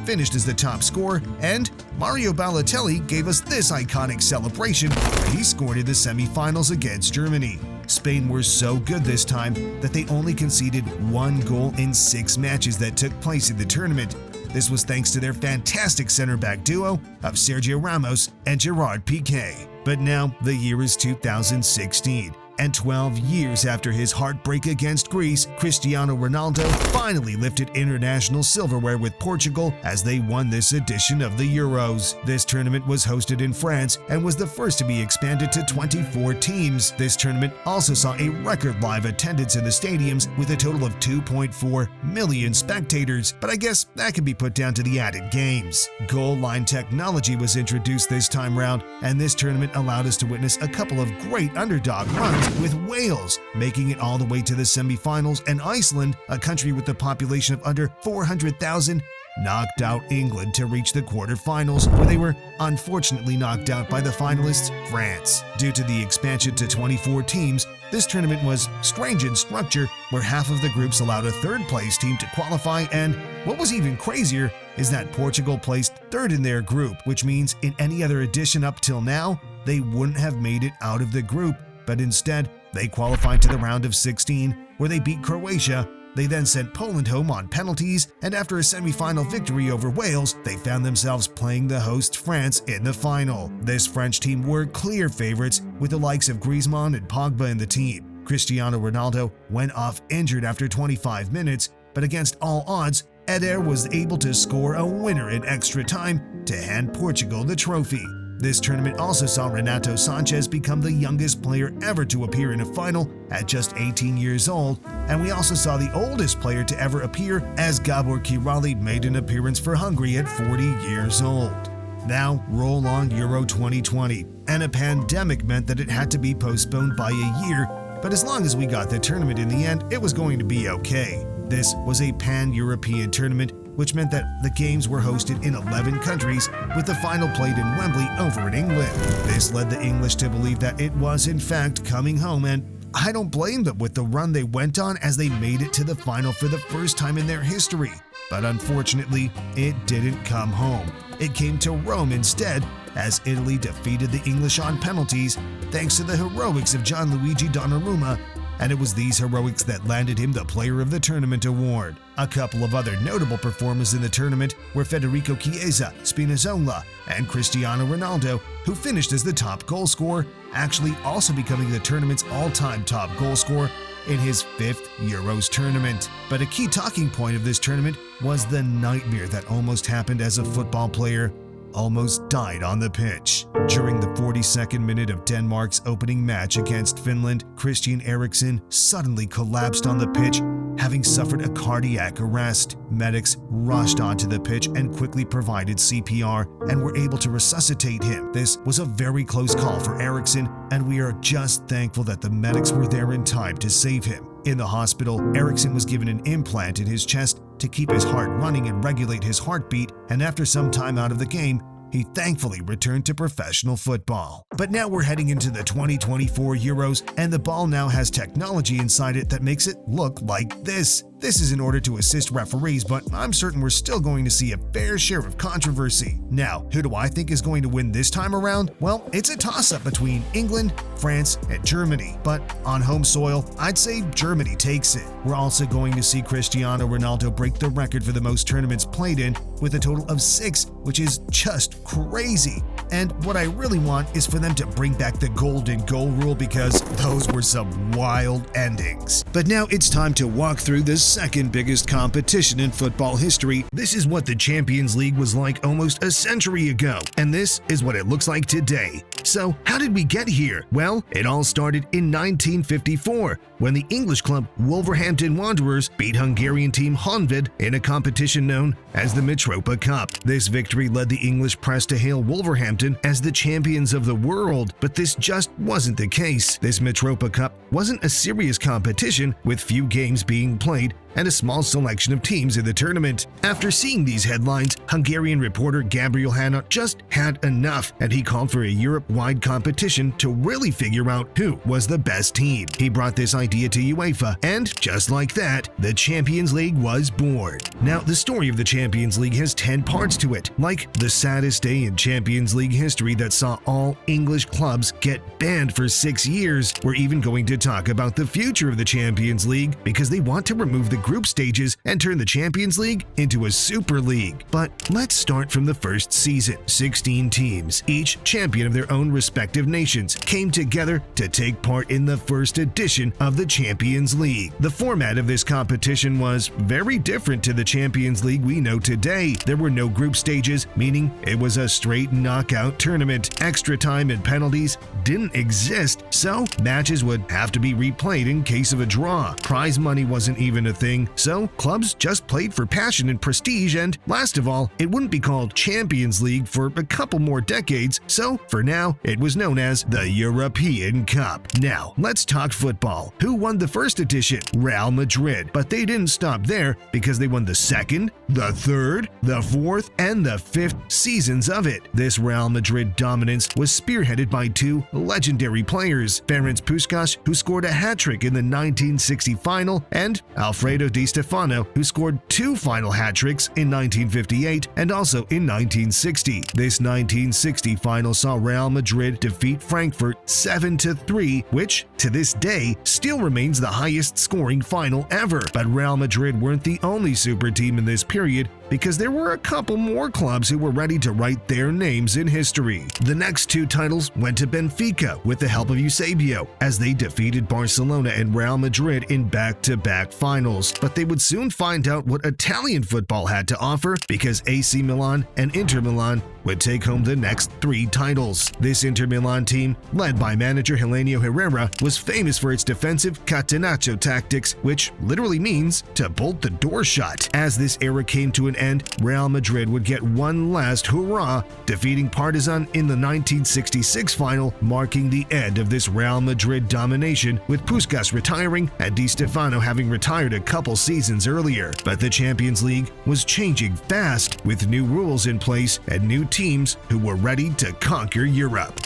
finished as the top scorer, and Mario Balotelli gave us this iconic celebration when he scored in the semifinals against Germany. Spain were so good this time that they only conceded 1 goal in 6 matches that took place in the tournament. This was thanks to their fantastic center-back duo of Sergio Ramos and Gerard Piqué. But now the year is 2016. And 12 years after his heartbreak against Greece, Cristiano Ronaldo finally lifted international silverware with Portugal as they won this edition of the Euros. This tournament was hosted in France and was the first to be expanded to 24 teams. This tournament also saw a record live attendance in the stadiums with a total of 2.4 million spectators, but I guess that can be put down to the added games. Goal line technology was introduced this time round, and this tournament allowed us to witness a couple of great underdog runs, with Wales making it all the way to the semifinals, and Iceland, a country with a population of under 400,000, knocked out England to reach the quarterfinals, where they were unfortunately knocked out by the finalists, France. Due to the expansion to 24 teams, this tournament was strange in structure, where half of the groups allowed a 3rd-place team to qualify, and what was even crazier is that Portugal placed 3rd in their group, which means in any other edition up till now, they wouldn't have made it out of the group. But instead, they qualified to the round of 16, where they beat Croatia. They then sent Poland home on penalties, and after a semi-final victory over Wales, they found themselves playing the host France in the final. This French team were clear favorites, with the likes of Griezmann and Pogba in the team. Cristiano Ronaldo went off injured after 25 minutes, but against all odds, Eder was able to score a winner in extra time to hand Portugal the trophy. This tournament also saw Renato Sanchez become the youngest player ever to appear in a final at just 18 years old, and we also saw the oldest player to ever appear, as Gabor Kiraly made an appearance for Hungary at 40 years old. Now roll on Euro 2020, and a pandemic meant that it had to be postponed by a year, but as long as we got the tournament in the end, it was going to be okay. This was a pan-European tournament, which meant that the games were hosted in 11 countries, with the final played in Wembley over in England. This led the English to believe that it was in fact coming home, and I don't blame them with the run they went on, as they made it to the final for the first time in their history. But unfortunately, it didn't come home. It came to Rome instead, as Italy defeated the English on penalties thanks to the heroics of Gianluigi Donnarumma, and it was these heroics that landed him the Player of the Tournament award. A couple of other notable performers in the tournament were Federico Chiesa, Spinazzola, and Cristiano Ronaldo, who finished as the top goal scorer, actually also becoming the tournament's all-time top goal scorer in his 5th Euros tournament. But a key talking point of this tournament was the nightmare that almost happened as a football player. almost died on the pitch. During the 42nd minute of Denmark's opening match against Finland, Christian Eriksen suddenly collapsed on the pitch, having suffered a cardiac arrest. Medics rushed onto the pitch and quickly provided CPR and were able to resuscitate him. This was a very close call for Eriksen, and we are just thankful that the medics were there in time to save him. In the hospital, Eriksen was given an implant in his chest to keep his heart running and regulate his heartbeat, and after some time out of the game, he thankfully returned to professional football. But now we're heading into the 2024 Euros, and the ball now has technology inside it that makes it look like this. This is in order to assist referees, but I'm certain we're still going to see a fair share of controversy. Now, who do I think is going to win this time around? Well, it's a toss-up between England, France, and Germany, but on home soil, I'd say Germany takes it. We're also going to see Cristiano Ronaldo break the record for the most tournaments played in with a total of 6, which is just crazy. And what I really want is for them to bring back the golden goal rule, because those were some wild endings. But now it's time to walk through the second biggest competition in football history. This is what the Champions League was like almost a century ago, and this is what it looks like today. So how did we get here? Well, it all started in 1954 when the English club Wolverhampton Wanderers beat Hungarian team Honvéd in a competition known as the Mitropa Cup. This victory led the English press to hail Wolverhampton as the champions of the world, but this just wasn't the case. This Mitropa Cup wasn't a serious competition, with few games being played and a small selection of teams in the tournament. After seeing these headlines, Hungarian reporter Gabriel Hanna just had enough, and he called for a Europe-wide competition to really figure out who was the best team. He brought this idea to UEFA, and just like that, the Champions League was born. Now, the story of the Champions League has 10 parts to it, like the saddest day in Champions League history that saw all English clubs get banned for 6 years. We're even going to talk about the future of the Champions League, because they want to remove the group stages and turn the Champions League into a Super League. But let's start from the first season. 16 teams, each champion of their own respective nations, came together to take part in the first edition of the Champions League. The format of this competition was very different to the Champions League we know today. There were no group stages, meaning it was a straight knockout tournament. Extra time and penalties didn't exist, so matches would have to be replayed in case of a draw. Prize money wasn't even a thing, so clubs just played for passion and prestige, and last of all, it wouldn't be called Champions League for a couple more decades, so for now, it was known as the European Cup. Now, let's talk football. Who won the first edition? Real Madrid, but they didn't stop there, because they won the second, the third, the fourth, and the fifth seasons of it. This Real Madrid dominance was spearheaded by 2 legendary players, Ferenc Puskás, who scored a hat-trick in the 1960 final, and Alfredo Di Stefano, who scored 2 final hat-tricks in 1958 and also in 1960. This 1960 final saw Real Madrid defeat Frankfurt 7-3, which to this day still remains the highest scoring final ever. But Real Madrid weren't the only super team in this period, because there were a couple more clubs who were ready to write their names in history. The next 2 titles went to Benfica with the help of Eusebio, as they defeated Barcelona and Real Madrid in back-to-back finals. But they would soon find out what Italian football had to offer, because AC Milan and Inter Milan would take home the next 3 titles. This Inter Milan team, led by manager Helenio Herrera, was famous for its defensive catenaccio tactics, which literally means to bolt the door shut. As this era came to an end, Real Madrid would get one last hurrah, defeating Partizan in the 1966 final, marking the end of this Real Madrid domination, with Puskás retiring and Di Stefano having retired a couple seasons earlier. But the Champions League was changing fast, with new rules in place and new teams who were ready to conquer Europe.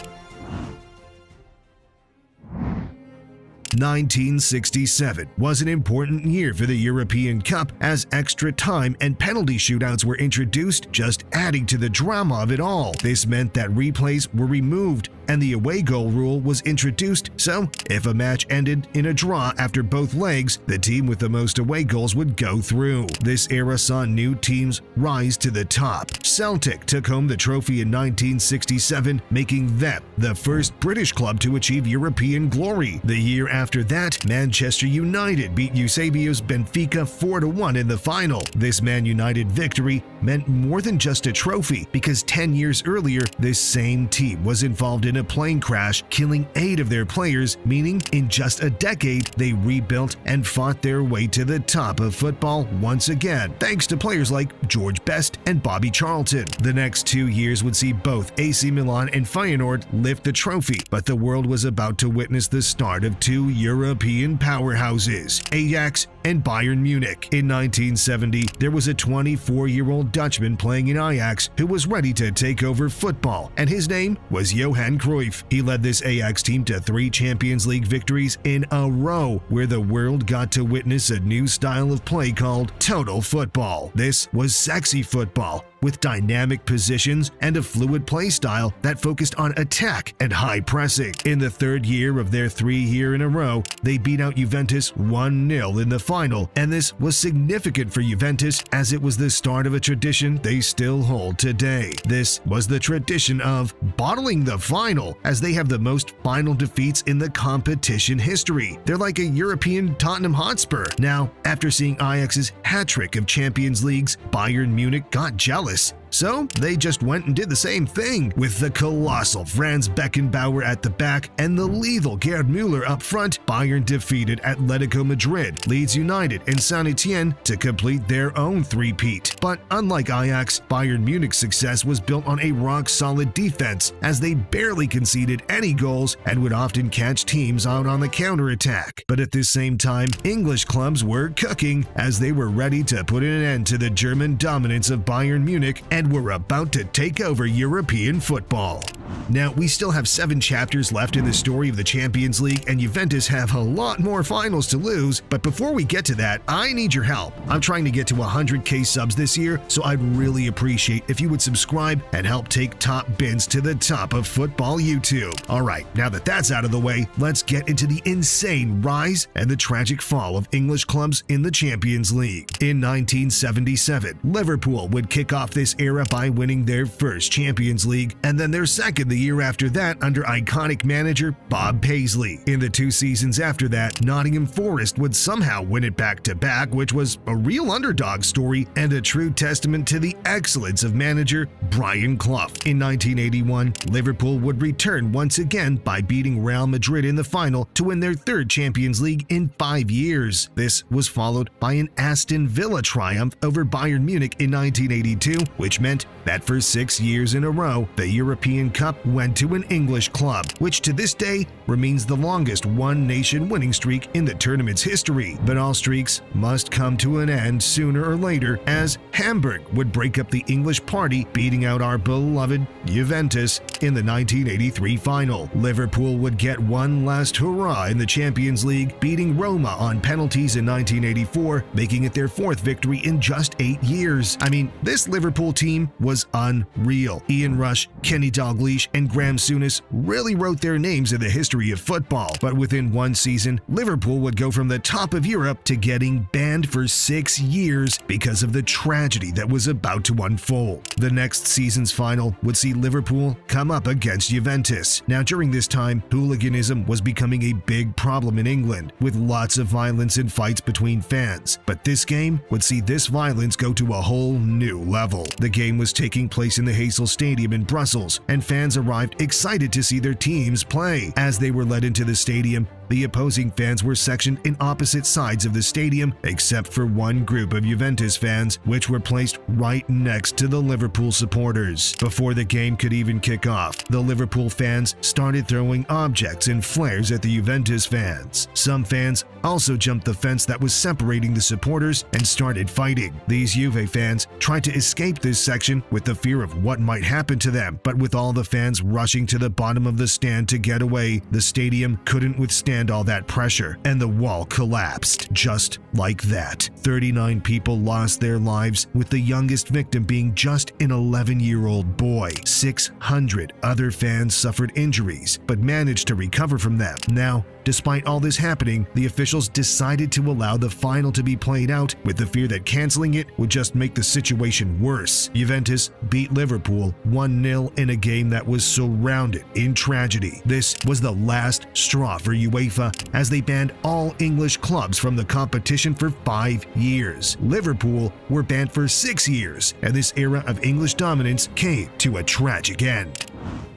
1967 was an important year for the European Cup, as extra time and penalty shootouts were introduced, just adding to the drama of it all. This meant that replays were removed, and the away goal rule was introduced, so if a match ended in a draw after both legs, the team with the most away goals would go through. This era saw new teams rise to the top. Celtic took home the trophy in 1967, making them the first British club to achieve European glory. The year after that, Manchester United beat Eusebio's Benfica 4-1 in the final. This Man United victory meant more than just a trophy, because 10 years earlier, this same team was involved in a plane crash, killing 8 of their players, meaning in just a decade, they rebuilt and fought their way to the top of football once again, thanks to players like George Best and Bobby Charlton. The next 2 years would see both AC Milan and Feyenoord lift the trophy, but the world was about to witness the start of 2 European powerhouses, Ajax and Bayern Munich. In 1970, there was a 24-year-old Dutchman playing in Ajax who was ready to take over football, and his name was Johan Cruyff. He led this Ajax team to 3 Champions League victories in a row, where the world got to witness a new style of play called total football. This was sexy football, with dynamic positions and a fluid play style that focused on attack and high pressing. In the 3rd year of their 3-year in a row, they beat out Juventus 1-0 in the final, and this was significant for Juventus as it was the start of a tradition they still hold today. This was the tradition of bottling the final, as they have the most final defeats in the competition history. They're like a European Tottenham Hotspur. Now, after seeing Ajax's hat-trick of Champions Leagues, Bayern Munich got jealous. So they just went and did the same thing, with the colossal Franz Beckenbauer at the back and the lethal Gerd Müller up front. Bayern defeated Atletico Madrid, Leeds United, and Saint Etienne to complete their own three-peat. But unlike Ajax, Bayern Munich's success was built on a rock-solid defense, as they barely conceded any goals and would often catch teams out on the counter-attack. But at the same time, English clubs were cooking, as they were ready to put an end to the German dominance of Bayern Munich and were about to take over European football. Now, we still have 7 chapters left in the story of the Champions League, and Juventus have a lot more finals to lose, but before we get to that, I need your help. I'm trying to get to 100K subs this year, so I'd really appreciate if you would subscribe and help take Top Bins to the top of football YouTube. Alright, now that that's out of the way, let's get into the insane rise and the tragic fall of English clubs in the Champions League. In 1977, Liverpool would kick off this era by winning their first Champions League, and then their second the year after that under iconic manager Bob Paisley. In the 2 seasons after that, Nottingham Forest would somehow win it back-to-back, which was a real underdog story and a true testament to the excellence of manager Brian Clough. In 1981, Liverpool would return once again by beating Real Madrid in the final to win their 3rd Champions League in 5 years. This was followed by an Aston Villa triumph over Bayern Munich in 1982, which meant that for 6 years in a row, the European Cup went to an English club, which to this day remains the longest one-nation winning streak in the tournament's history. But all streaks must come to an end sooner or later, as Hamburg would break up the English party, beating out our beloved Juventus in the 1983 final. Liverpool would get one last hurrah in the Champions League, beating Roma on penalties in 1984, making it their 4th victory in just 8 years. I mean, this Liverpool team was unreal. Ian Rush, Kenny Dalglish, and Graham Souness really wrote their names in the history of football. But within 1 season, Liverpool would go from the top of Europe to getting banned for 6 years because of the tragedy that was about to unfold. The next season's final would see Liverpool come up against Juventus. Now, during this time, hooliganism was becoming a big problem in England, with lots of violence and fights between fans. But this game would see this violence go to a whole new level. The game was taking place in the Heysel Stadium in Brussels, and fans arrived excited to see their teams play. As they were led into the stadium, the opposing fans were sectioned in opposite sides of the stadium, except for one group of Juventus fans, which were placed right next to the Liverpool supporters. Before the game could even kick off, the Liverpool fans started throwing objects and flares at the Juventus fans. Some fans also jumped the fence that was separating the supporters and started fighting. These Juve fans tried to escape this section with the fear of what might happen to them, but with all the fans rushing to the bottom of the stand to get away, the stadium couldn't withstand withstand all that pressure, and the wall collapsed. Just like that. 39 people lost their lives, with the youngest victim being just an 11-year-old boy. 600 other fans suffered injuries, but managed to recover from them. Now, despite all this happening, the officials decided to allow the final to be played out, with the fear that canceling it would just make the situation worse. Juventus beat Liverpool 1-0 in a game that was surrounded in tragedy. This was the last straw for UEFA, as they banned all English clubs from the competition for 5 years. Liverpool were banned for 6 years, and this era of English dominance came to a tragic end.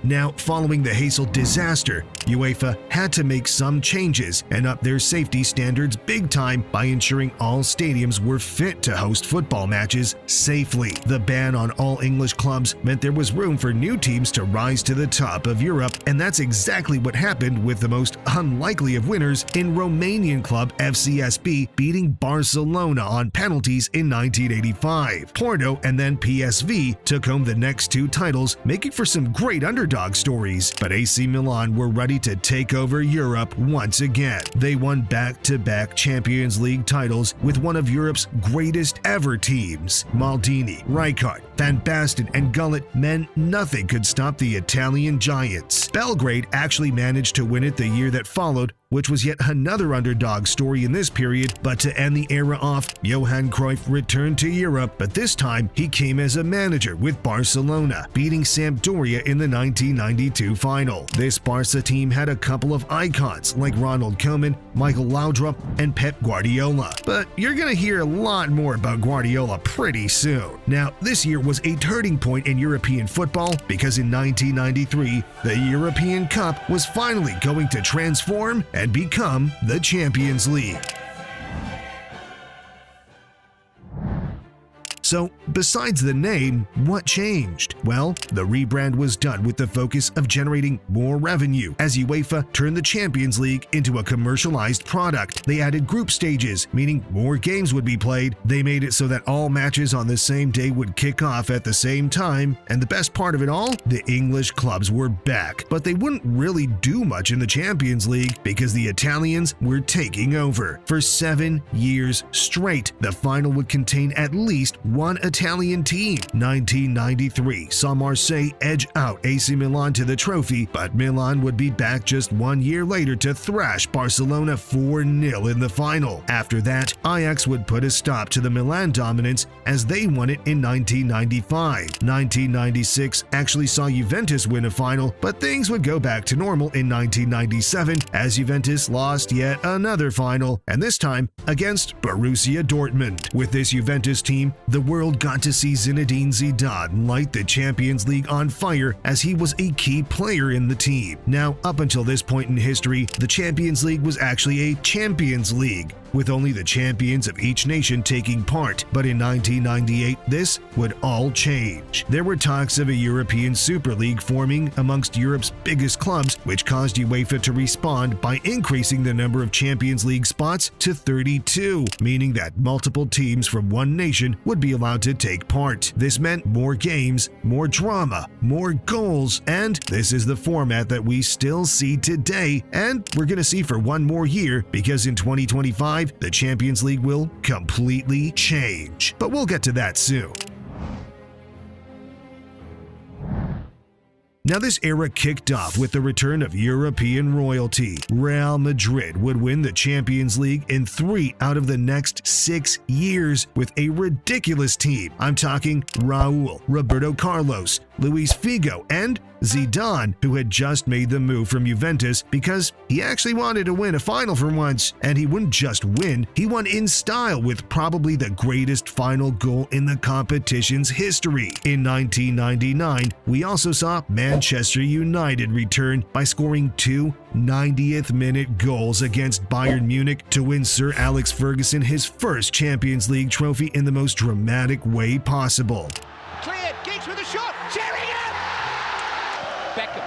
Now, following the Heysel disaster, UEFA had to make some changes and up their safety standards big time by ensuring all stadiums were fit to host football matches safely. The ban on all English clubs meant there was room for new teams to rise to the top of Europe, and that's exactly what happened with the most unlikely of winners in Romanian club FCSB beating Barcelona on penalties in 1985. Porto and then PSV took home the next 2 titles, making for some great underdog stories, but AC Milan were ready to take over Europe once again. They won back-to-back Champions League titles with one of Europe's greatest ever teams. Maldini, Rijkaard, Van Basten, and Gullit meant nothing could stop the Italian giants. Belgrade actually managed to win it the year that followed, which was yet another underdog story in this period, but to end the era off, Johan Cruyff returned to Europe, but this time he came as a manager with Barcelona, beating Sampdoria in the 1992 final. This Barca team had a couple of icons like Ronald Koeman, Michael Laudrup, and Pep Guardiola, but you're gonna hear a lot more about Guardiola pretty soon. Now, this year was a turning point in European football because in 1993, the European Cup was finally going to transform and become the Champions League. So, besides the name, what changed? Well, the rebrand was done with the focus of generating more revenue, as UEFA turned the Champions League into a commercialized product. They added group stages, meaning more games would be played. They made it so that all matches on the same day would kick off at the same time, and the best part of it all, the English clubs were back. But they wouldn't really do much in the Champions League because the Italians were taking over. For 7 years straight, the final would contain at least one Italian team. 1993 saw Marseille edge out AC Milan to the trophy, but Milan would be back just 1 year later to thrash Barcelona 4-0 in the final. After that, Ajax would put a stop to the Milan dominance as they won it in 1995. 1996 actually saw Juventus win a final, but things would go back to normal in 1997 as Juventus lost yet another final, and this time against Borussia Dortmund. With this Juventus team, the world got to see Zinedine Zidane light the Champions League on fire as he was a key player in the team. Now, up until this point in history, the Champions League was actually a Champions League, with only the champions of each nation taking part. But in 1998, this would all change. There were talks of a European Super League forming amongst Europe's biggest clubs, which caused UEFA to respond by increasing the number of Champions League spots to 32, meaning that multiple teams from one nation would be allowed to take part. This meant more games, more drama, more goals, and this is the format that we still see today, and we're gonna see for 1 more year, because in 2025, the Champions League will completely change. But we'll get to that soon. Now, this era kicked off with the return of European royalty. Real Madrid would win the Champions League in 3 out of the next 6 years with a ridiculous team. I'm talking Raúl, Roberto Carlos, Luis Figo, and Zidane, who had just made the move from Juventus because he actually wanted to win a final for once. And he wouldn't just win, he won in style with probably the greatest final goal in the competition's history. In 1999, we also saw Manchester United return by scoring 2 90th-minute goals against Bayern Munich to win Sir Alex Ferguson his first Champions League trophy in the most dramatic way possible. Cleared, Giggs with a shot, Sheringham! Beckham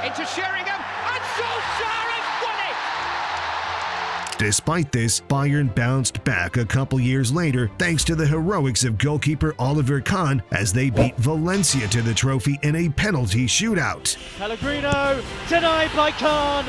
into Sheringham, and Solskjaer has won it! Despite this, Bayern bounced back a couple years later thanks to the heroics of goalkeeper Oliver Kahn as they beat Valencia to the trophy in a penalty shootout. Pellegrino denied by Kahn.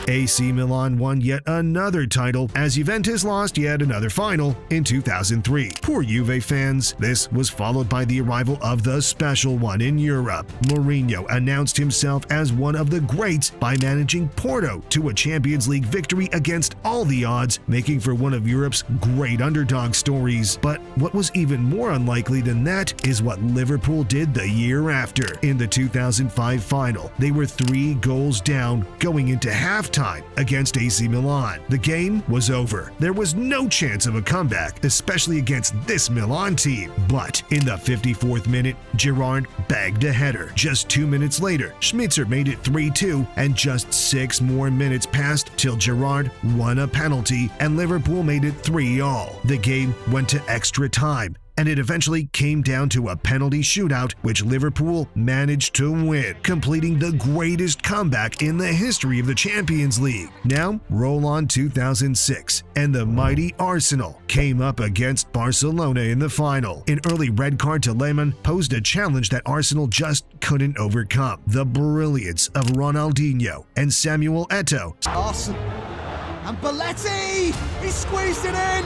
AC Milan won yet another title as Juventus lost yet another final in 2003. Poor Juve fans. This was followed by the arrival of the special one in Europe. Mourinho announced himself as one of the greats by managing Porto to a Champions League victory against all the odds, making for one of Europe's great underdog stories. But what was even more unlikely than that is what Liverpool did the year after. In the 2005 final, they were 3 goals down going into halftime against AC Milan. The game was over. There was no chance of a comeback, especially against this Milan team. But in the 54th minute, Gerrard bagged a header. Just 2 minutes later, Schmitzer made it 3-2, and just 6 more minutes passed till Gerrard won a penalty and Liverpool made it 3-all. The game went to extra time, and it eventually came down to a penalty shootout, which Liverpool managed to win, completing the greatest comeback in the history of the Champions League. Now, roll on 2006, and the mighty Arsenal came up against Barcelona in the final. An early red card to Lehmann posed a challenge that Arsenal just couldn't overcome. The brilliance of Ronaldinho and Samuel Eto'o. Awesome. And Belletti! He squeezed it in!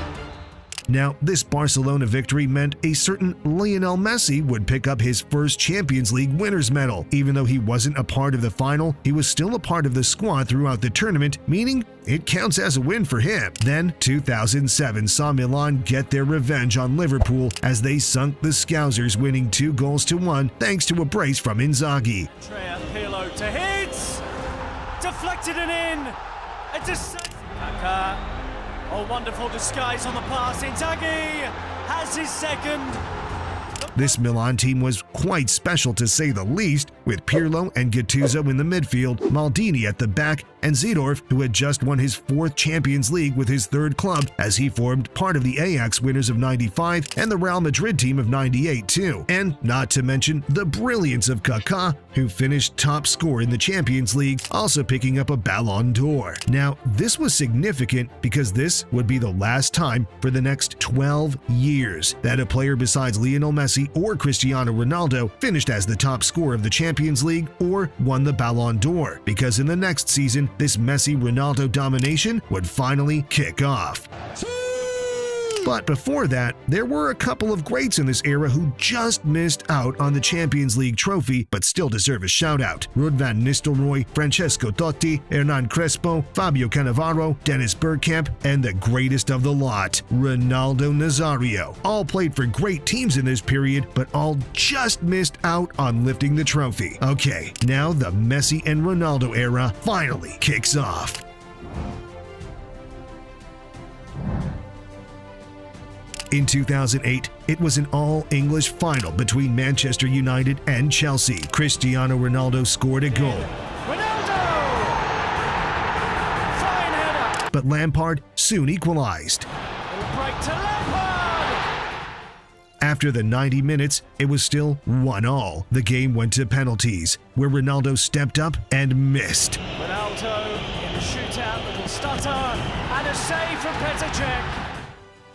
Now, this Barcelona victory meant a certain Lionel Messi would pick up his first Champions League winner's medal. Even though he wasn't a part of the final, he was still a part of the squad throughout the tournament, meaning it counts as a win for him. Then, 2007 saw Milan get their revenge on Liverpool as they sunk the Scousers, winning 2-1 thanks to a brace from Inzaghi. Pirlo to hit! Deflected and in! A decisive Kaka. A wonderful disguise on the pass. Inzaghi has his second. This Milan team was quite special to say the least, with Pirlo and Gattuso in the midfield, Maldini at the back, and Seedorf, who had just won his 4th Champions League with his 3rd club, as he formed part of the Ajax winners of '95 and the Real Madrid team of '98 too. And not to mention the brilliance of Kaká, who finished top scorer in the Champions League, also picking up a Ballon d'Or. Now, this was significant because this would be the last time for the next 12 years that a player besides Lionel Messi or Cristiano Ronaldo finished as the top scorer of the Champions League or won the Ballon d'Or, because in the next season, this Messi-Ronaldo domination would finally kick off. But before that, there were a couple of greats in this era who just missed out on the Champions League trophy but still deserve a shout-out. Ruud van Nistelrooy, Francesco Totti, Hernan Crespo, Fabio Cannavaro, Dennis Bergkamp, and the greatest of the lot, Ronaldo Nazario. All played for great teams in this period, but all just missed out on lifting the trophy. Okay, now the Messi and Ronaldo era finally kicks off. In 2008, it was an all-English final between Manchester United and Chelsea. Cristiano Ronaldo scored a goal. Ronaldo! Fine header! But Lampard soon equalized. Little break to Lampard! After the 90 minutes, it was still 1-1. The game went to penalties, where Ronaldo stepped up and missed. Ronaldo in the shootout, little stutter, and a save from Petr Cech.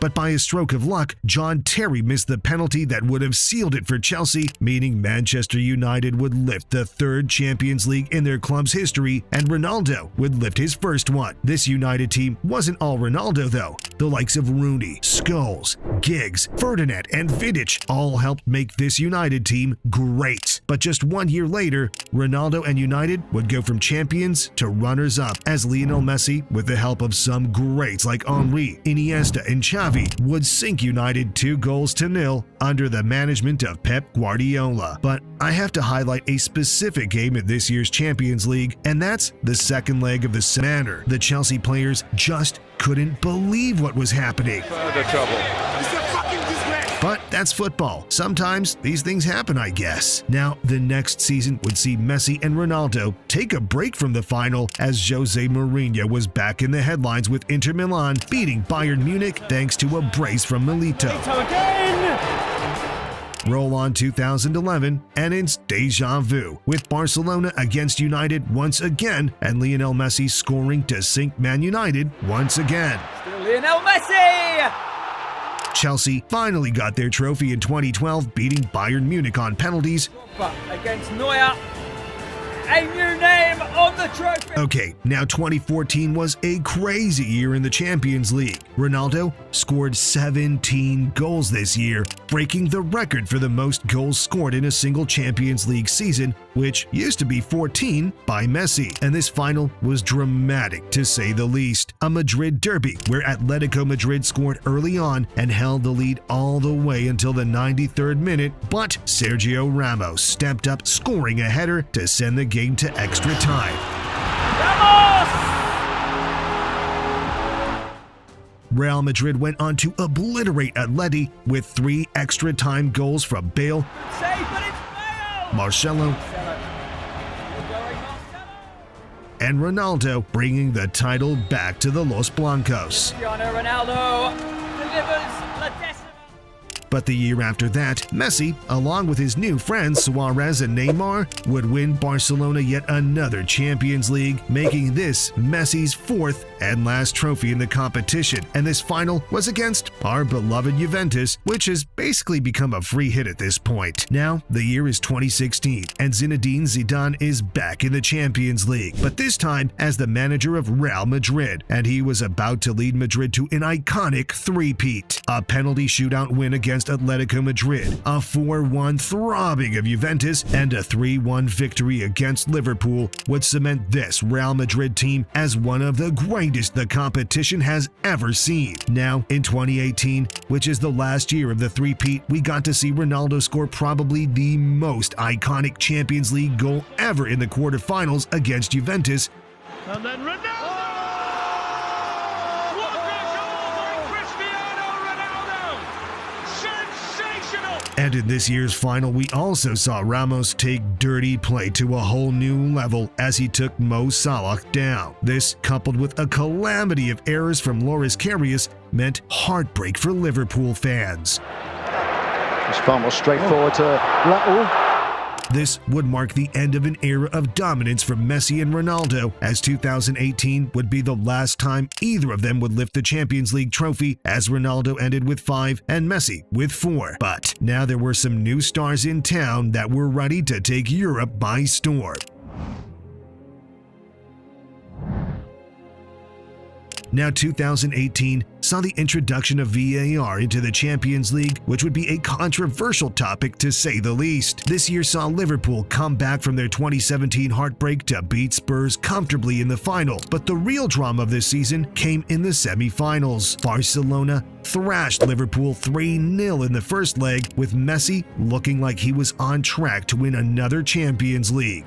But by a stroke of luck, John Terry missed the penalty that would have sealed it for Chelsea, meaning Manchester United would lift the 3rd Champions League in their club's history, and Ronaldo would lift his first one. This United team wasn't all Ronaldo though. The likes of Rooney, Scholes, Giggs, Ferdinand, and Vidic all helped make this United team great. But just 1 year later, Ronaldo and United would go from champions to runners-up, as Lionel Messi, with the help of some greats like Henry, Iniesta, and Xavi, would sink United 2-0 under the management of Pep Guardiola. But I have to highlight a specific game in this year's Champions League, and that's the second leg of the semi-final. The Chelsea players just couldn't believe what was happening. Further trouble. But that's football. Sometimes these things happen, I guess. Now, the next season would see Messi and Ronaldo take a break from the final, as Jose Mourinho was back in the headlines with Inter Milan beating Bayern Munich thanks to a brace from Milito. Again! Roll on 2011, and it's deja vu, with Barcelona against United once again, and Lionel Messi scoring to sink Man United once again. Still Lionel Messi! Chelsea finally got their trophy in 2012, beating Bayern Munich on penalties. Against Neuer. a new name on the trophy. Okay, now 2014 was a crazy year in the Champions League. Ronaldo scored 17 goals this year, breaking the record for the most goals scored in a single Champions League season, which used to be 14 by Messi. And this final was dramatic to say the least. A Madrid derby where Atletico Madrid scored early on and held the lead all the way until the 93rd minute, but Sergio Ramos stepped up, scoring a header to send the game to extra time. Real Madrid went on to obliterate Atleti with 3 extra time goals from Bale, Marcelo, and Ronaldo, bringing the title back to the Los Blancos. Ronaldo delivers La Decima. But the year after that, Messi, along with his new friends Suarez and Neymar, would win Barcelona yet another Champions League, making this Messi's 4th and last trophy in the competition. And this final was against our beloved Juventus, which has basically become a free hit at this point. Now, the year is 2016, and Zinedine Zidane is back in the Champions League, but this time as the manager of Real Madrid, and he was about to lead Madrid to an iconic three-peat. A penalty shootout win against Atletico Madrid, a 4-1 throbbing of Juventus, and a 3-1 victory against Liverpool would cement this Real Madrid team as one of the greatest the competition has ever seen. Now, in 2018, which is the last year of the three-peat, we got to see Ronaldo score probably the most iconic Champions League goal ever in the quarterfinals against Juventus. And then Ronaldo! What a goal by Cristiano Ronaldo! Sensational! And in this year's final, we also saw Ramos take dirty play to a whole new level as he took Mo Salah down. This, coupled with a calamity of errors from Loris Karius, meant heartbreak for Liverpool fans. It's far more straightforward to Lateral. This would mark the end of an era of dominance from Messi and Ronaldo, as 2018 would be the last time either of them would lift the Champions League trophy, as Ronaldo ended with 5 and Messi with 4. But now there were some new stars in town that were ready to take Europe by storm. Now 2018 saw the introduction of VAR into the Champions League, which would be a controversial topic to say the least. This year saw Liverpool come back from their 2017 heartbreak to beat Spurs comfortably in the final, but the real drama of this season came in the semi-finals. Barcelona thrashed Liverpool 3-0 in the first leg, with Messi looking like he was on track to win another Champions League.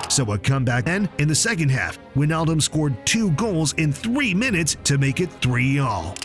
So a comeback, and in the second half, Wijnaldum scored 2 goals in 3 minutes to make it 3-all.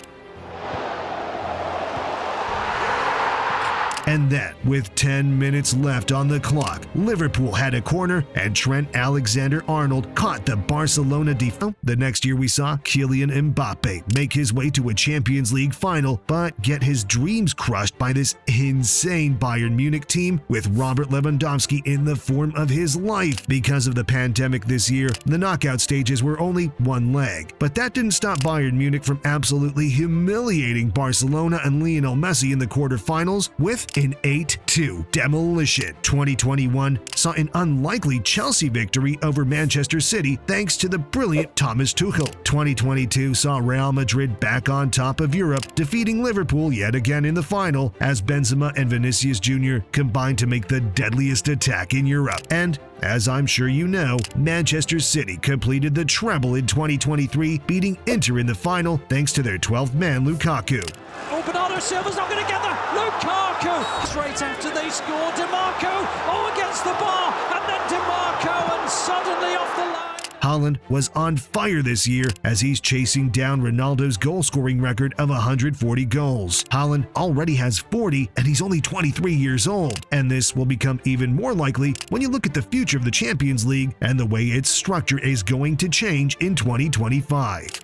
And then, with 10 minutes left on the clock, Liverpool had a corner and Trent Alexander-Arnold caught the Barcelona defense. The next year we saw Kylian Mbappe make his way to a Champions League final, but get his dreams crushed by this insane Bayern Munich team with Robert Lewandowski in the form of his life. Because of the pandemic this year, the knockout stages were only 1 leg, but that didn't stop Bayern Munich from absolutely humiliating Barcelona and Lionel Messi in the quarterfinals with an 8-2 demolition. 2021 saw an unlikely Chelsea victory over Manchester City thanks to the brilliant Thomas Tuchel. 2022 saw Real Madrid back on top of Europe, defeating Liverpool yet again in the final as Benzema and Vinicius Jr. combined to make the deadliest attack in Europe. And as I'm sure you know, Manchester City completed the treble in 2023, beating Inter in the final thanks to their 12th man Lukaku. Oh, Bernardo Silva's not going to get there. Lukaku! Straight after they scored, DiMarco, against the bar, and then DiMarco, and suddenly off the line. Haaland was on fire this year as he's chasing down Ronaldo's goal-scoring record of 140 goals. Haaland already has 40, and he's only 23 years old. And this will become even more likely when you look at the future of the Champions League and the way its structure is going to change in 2025.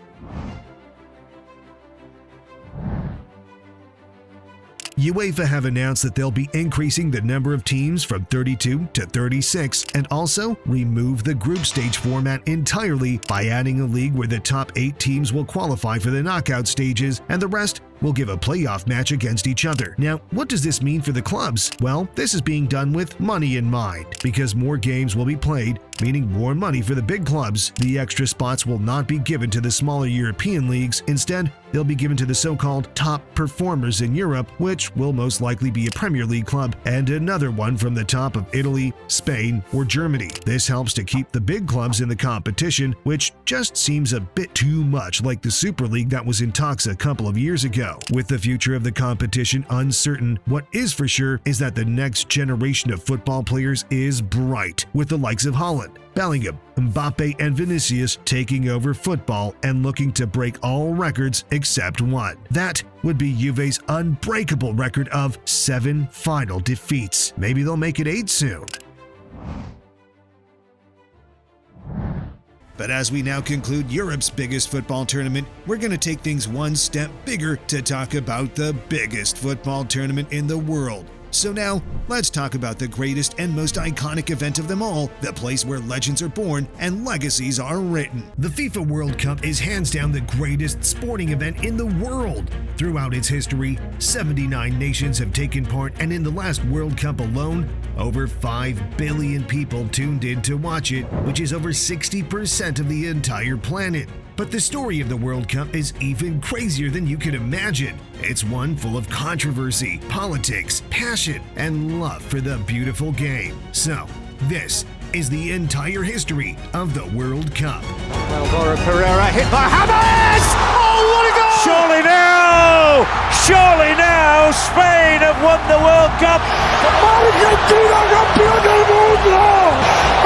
UEFA have announced that they'll be increasing the number of teams from 32 to 36 and also remove the group stage format entirely by adding a league where the top 8 teams will qualify for the knockout stages and the rest will give a playoff match against each other. Now, what does this mean for the clubs? Well, this is being done with money in mind, because more games will be played, meaning more money for the big clubs. The extra spots will not be given to the smaller European leagues. Instead, they'll be given to the so-called top performers in Europe, which will most likely be a Premier League club and another one from the top of Italy, Spain, or Germany. This helps to keep the big clubs in the competition, which just seems a bit too much like the Super League that was in talks a couple of years ago. With the future of the competition uncertain, what is for sure is that the next generation of football players is bright, with the likes of Haaland, Bellingham, Mbappe, and Vinicius taking over football and looking to break all records except one. That would be Juve's unbreakable record of 7 final defeats. Maybe they'll make it 8 soon. But as we now conclude Europe's biggest football tournament, we're going to take things one step bigger to talk about the biggest football tournament in the world. So now, let's talk about the greatest and most iconic event of them all, the place where legends are born and legacies are written. The FIFA World Cup is hands down the greatest sporting event in the world. Throughout its history, 79 nations have taken part, and in the last World Cup alone, over 5 billion people tuned in to watch it, which is over 60% of the entire planet. But the story of the World Cup is even crazier than you could imagine. It's one full of controversy, politics, passion, and love for the beautiful game. So, this is the entire history of the World Cup. Alvaro Pereira hit by Hammers! Oh, what a goal! Surely now, Spain have won the World Cup. Argentina campeón del mundo!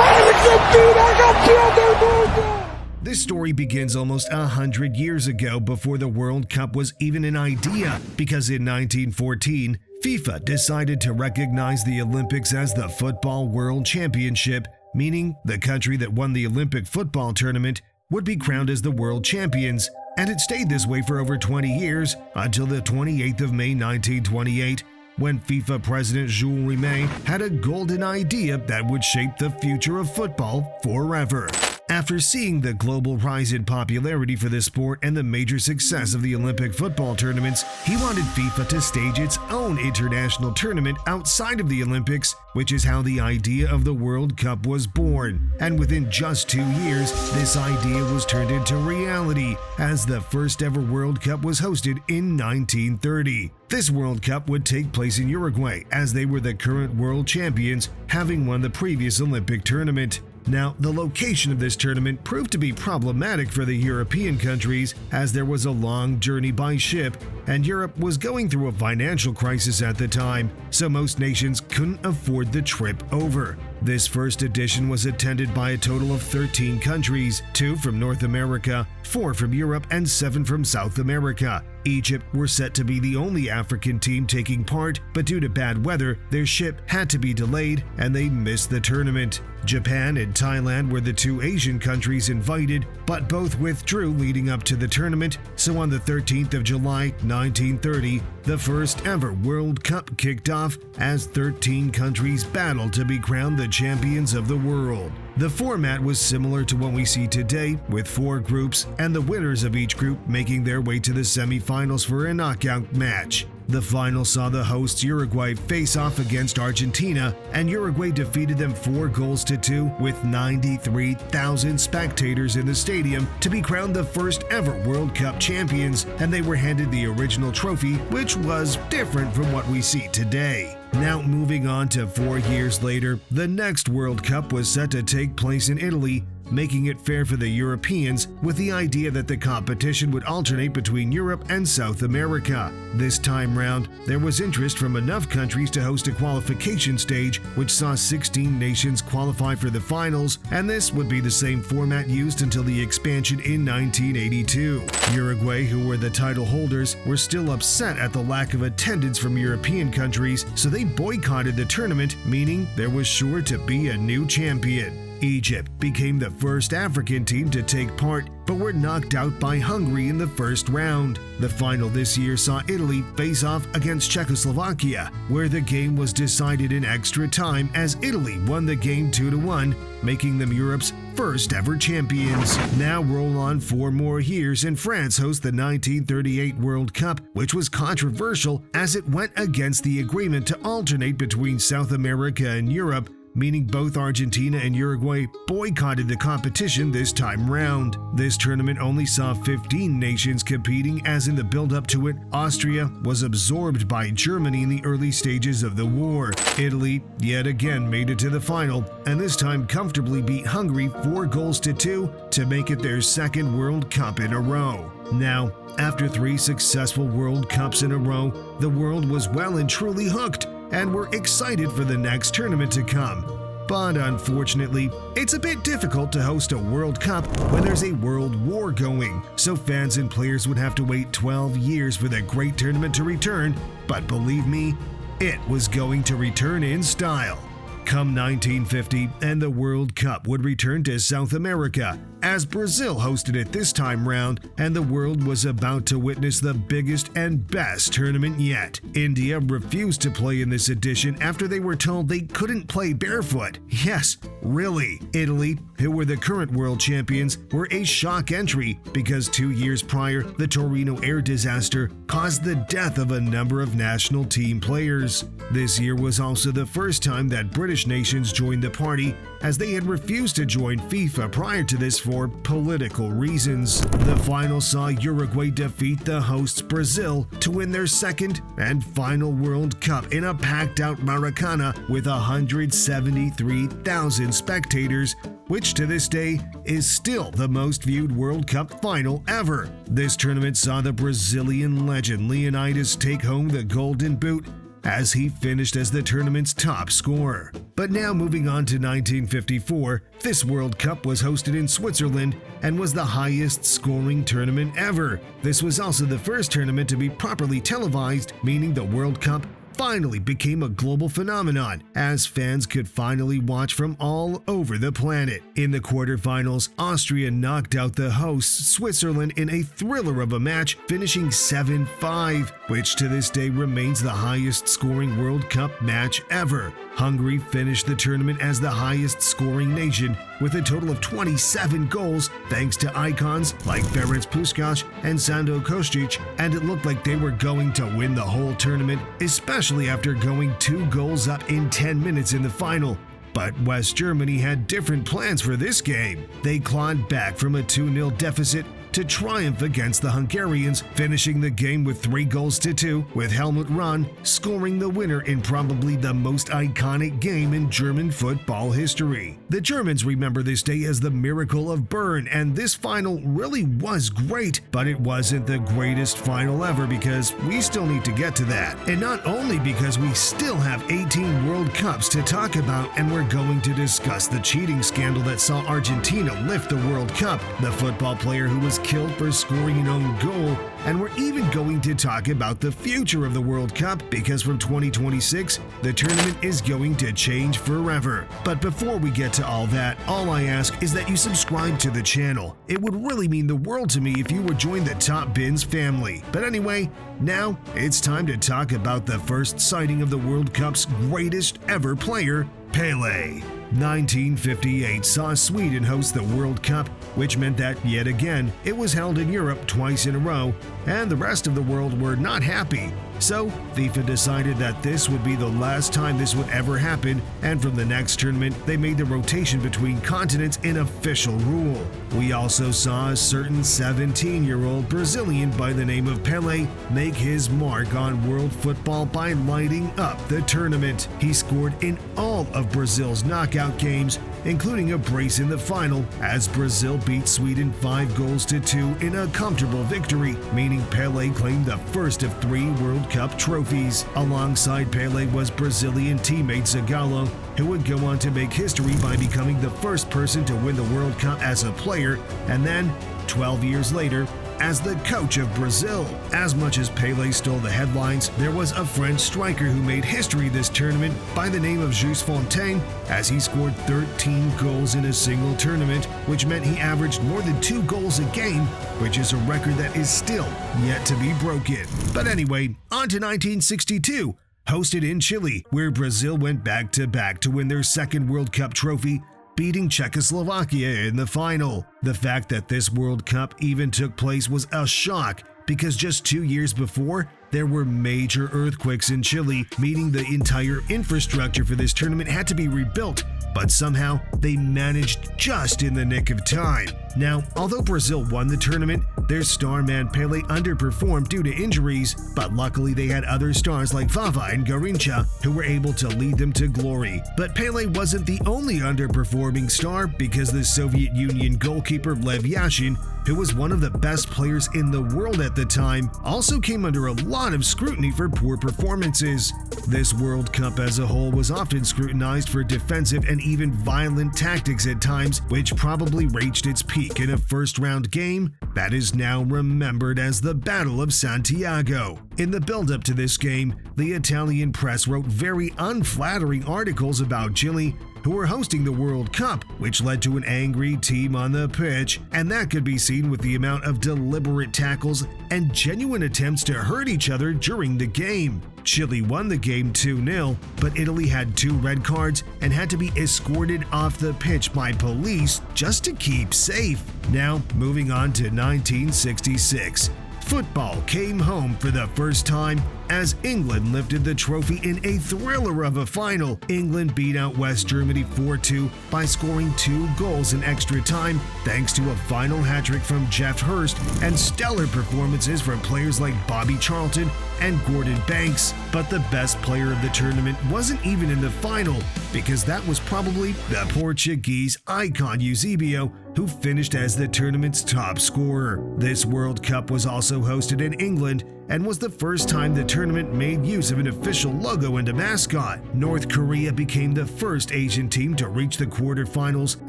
Argentina campeón del mundo! This story begins almost 100 years ago, before the World Cup was even an idea, because in 1914, FIFA decided to recognize the Olympics as the Football World Championship, meaning the country that won the Olympic football tournament would be crowned as the world champions. And it stayed this way for over 20 years, until the 28th of May 1928, when FIFA President Jules Rimet had a golden idea that would shape the future of football forever. After seeing the global rise in popularity for this sport and the major success of the Olympic football tournaments, he wanted FIFA to stage its own international tournament outside of the Olympics, which is how the idea of the World Cup was born. And within just 2 years, this idea was turned into reality, as the first ever World Cup was hosted in 1930. This World Cup would take place in Uruguay, as they were the current world champions, having won the previous Olympic tournament. Now, the location of this tournament proved to be problematic for the European countries, as there was a long journey by ship, and Europe was going through a financial crisis at the time, so most nations couldn't afford the trip over. This first edition was attended by a total of 13 countries, 2 from North America, 4 from Europe, and 7 from South America. Egypt were set to be the only African team taking part, but due to bad weather, their ship had to be delayed and they missed the tournament. Japan and Thailand were the 2 Asian countries invited, but both withdrew leading up to the tournament, so on the 13th of July 1930, the first ever World Cup kicked off as 13 countries battled to be crowned the champions of the world. The format was similar to what we see today, with 4 groups, and the winners of each group making their way to the semifinals for a knockout match. The final saw the hosts Uruguay face off against Argentina, and Uruguay defeated them 4-2 with 93,000 spectators in the stadium to be crowned the first ever World Cup champions, and they were handed the original trophy, which was different from what we see today. Now moving on to 4 years later, the next World Cup was set to take place in Italy, making it fair for the Europeans, with the idea that the competition would alternate between Europe and South America. This time round, there was interest from enough countries to host a qualification stage, which saw 16 nations qualify for the finals, and this would be the same format used until the expansion in 1982. Uruguay, who were the title holders, were still upset at the lack of attendance from European countries, so they boycotted the tournament, meaning there was sure to be a new champion. Egypt became the first African team to take part, but were knocked out by Hungary in the first round. The final this year saw Italy face off against Czechoslovakia, where the game was decided in extra time as Italy won the game 2-1, making them Europe's first ever champions. Now roll on 4 more years and France hosts the 1938 World Cup, which was controversial as it went against the agreement to alternate between South America and Europe, meaning both Argentina and Uruguay boycotted the competition this time round. This tournament only saw 15 nations competing, as in the build-up to it, Austria was absorbed by Germany in the early stages of the war. Italy yet again made it to the final, and this time comfortably beat Hungary 4-2 to make it their second World Cup in a row. Now, after 3 successful World Cups in a row, the world was well and truly hooked, and we're excited for the next tournament to come. But unfortunately, it's a bit difficult to host a World Cup when there's a world war going, so fans and players would have to wait 12 years for the great tournament to return, but believe me, it was going to return in style. Come 1950, and the World Cup would return to South America, as Brazil hosted it this time round, and the world was about to witness the biggest and best tournament yet. India refused to play in this edition after they were told they couldn't play barefoot. Yes, really. Italy, who were the current world champions, were a shock entry because 2 years prior, the Torino air disaster caused the death of a number of national team players. This year was also the first time that British nations joined the party, as they had refused to join FIFA prior to this for political reasons. The final saw Uruguay defeat the hosts Brazil to win their second and final World Cup in a packed-out Maracana with 173,000 spectators, which to this day is still the most viewed World Cup final ever. This tournament saw the Brazilian legend Leonidas take home the Golden Boot, as he finished as the tournament's top scorer. But now moving on to 1954, this World Cup was hosted in Switzerland and was the highest scoring tournament ever. This was also the first tournament to be properly televised, meaning the World Cup finally became a global phenomenon, as fans could finally watch from all over the planet. In the quarterfinals, Austria knocked out the hosts Switzerland in a thriller of a match, finishing 7-5, which to this day remains the highest scoring World Cup match ever. Hungary finished the tournament as the highest scoring nation with a total of 27 goals, thanks to icons like Ferenc Puskás and Sando Kostic, and it looked like they were going to win the whole tournament, especially after going 2 goals up in 10 minutes in the final. But West Germany had different plans for this game. They clawed back from a 2-0 deficit to triumph against the Hungarians, finishing the game with 3-2, with Helmut Rahn scoring the winner in probably the most iconic game in German football history. The Germans remember this day as the Miracle of Bern, and this final really was great, but it wasn't the greatest final ever because we still need to get to that. And not only because we still have 18 World Cups to talk about, and we're going to discuss the cheating scandal that saw Argentina lift the World Cup, the football player who was killed for scoring an own goal, and we're even going to talk about the future of the World Cup because from 2026, the tournament is going to change forever. But before we get to all that, all I ask is that you subscribe to the channel. It would really mean the world to me if you would join the Top Bins family. But anyway, now it's time to talk about the first sighting of the World Cup's greatest ever player, Pelé. 1958 saw Sweden host the World Cup, which meant that, yet again, it was held in Europe twice in a row, and the rest of the world were not happy. So, FIFA decided that this would be the last time this would ever happen, and from the next tournament, they made the rotation between continents an official rule. We also saw a certain 17-year-old Brazilian by the name of Pelé make his mark on world football by lighting up the tournament. He scored in all of Brazil's knockout games, including a brace in the final, as Brazil beat Sweden 5-2 in a comfortable victory, meaning Pelé claimed the first of 3 World Cup trophies. Alongside Pelé was Brazilian teammate Zagallo, who would go on to make history by becoming the first person to win the World Cup as a player, and then, 12 years later, as the coach of Brazil. As much as Pelé stole the headlines, there was a French striker who made history this tournament by the name of Jules Fontaine, as he scored 13 goals in a single tournament, which meant he averaged more than 2 goals a game, which is a record that is still yet to be broken. But anyway, on to 1962, hosted in Chile, where Brazil went back-to-back to win their second World Cup trophy, beating Czechoslovakia in the final. The fact that this World Cup even took place was a shock, because just 2 years before, there were major earthquakes in Chile, meaning the entire infrastructure for this tournament had to be rebuilt, but somehow they managed just in the nick of time. Now, although Brazil won the tournament, their star man Pelé underperformed due to injuries, but luckily they had other stars like Vava and Garrincha who were able to lead them to glory. But Pelé wasn't the only underperforming star, because the Soviet Union goalkeeper Lev Yashin, who was one of the best players in the world at the time, also came under a lot of scrutiny for poor performances. This World Cup as a whole was often scrutinized for defensive and even violent tactics at times, which probably reached its peak in a first-round game that is now remembered as the Battle of Santiago. In the build-up to this game, the Italian press wrote very unflattering articles about Chile, who were hosting the World Cup, which led to an angry team on the pitch, and that could be seen with the amount of deliberate tackles and genuine attempts to hurt each other during the game. Chile won the game 2-0, but Italy had 2 red cards and had to be escorted off the pitch by police just to keep safe. Now, moving on to 1966. Football came home for the first time as England lifted the trophy in a thriller of a final. England beat out West Germany 4-2 by scoring 2 goals in extra time, thanks to a final hat-trick from Jeff Hurst and stellar performances from players like Bobby Charlton and Gordon Banks. But the best player of the tournament wasn't even in the final, because that was probably the Portuguese icon Eusebio, who finished as the tournament's top scorer. This World Cup was also hosted in England and was the first time the tournament made use of an official logo and a mascot. North Korea became the first Asian team to reach the quarterfinals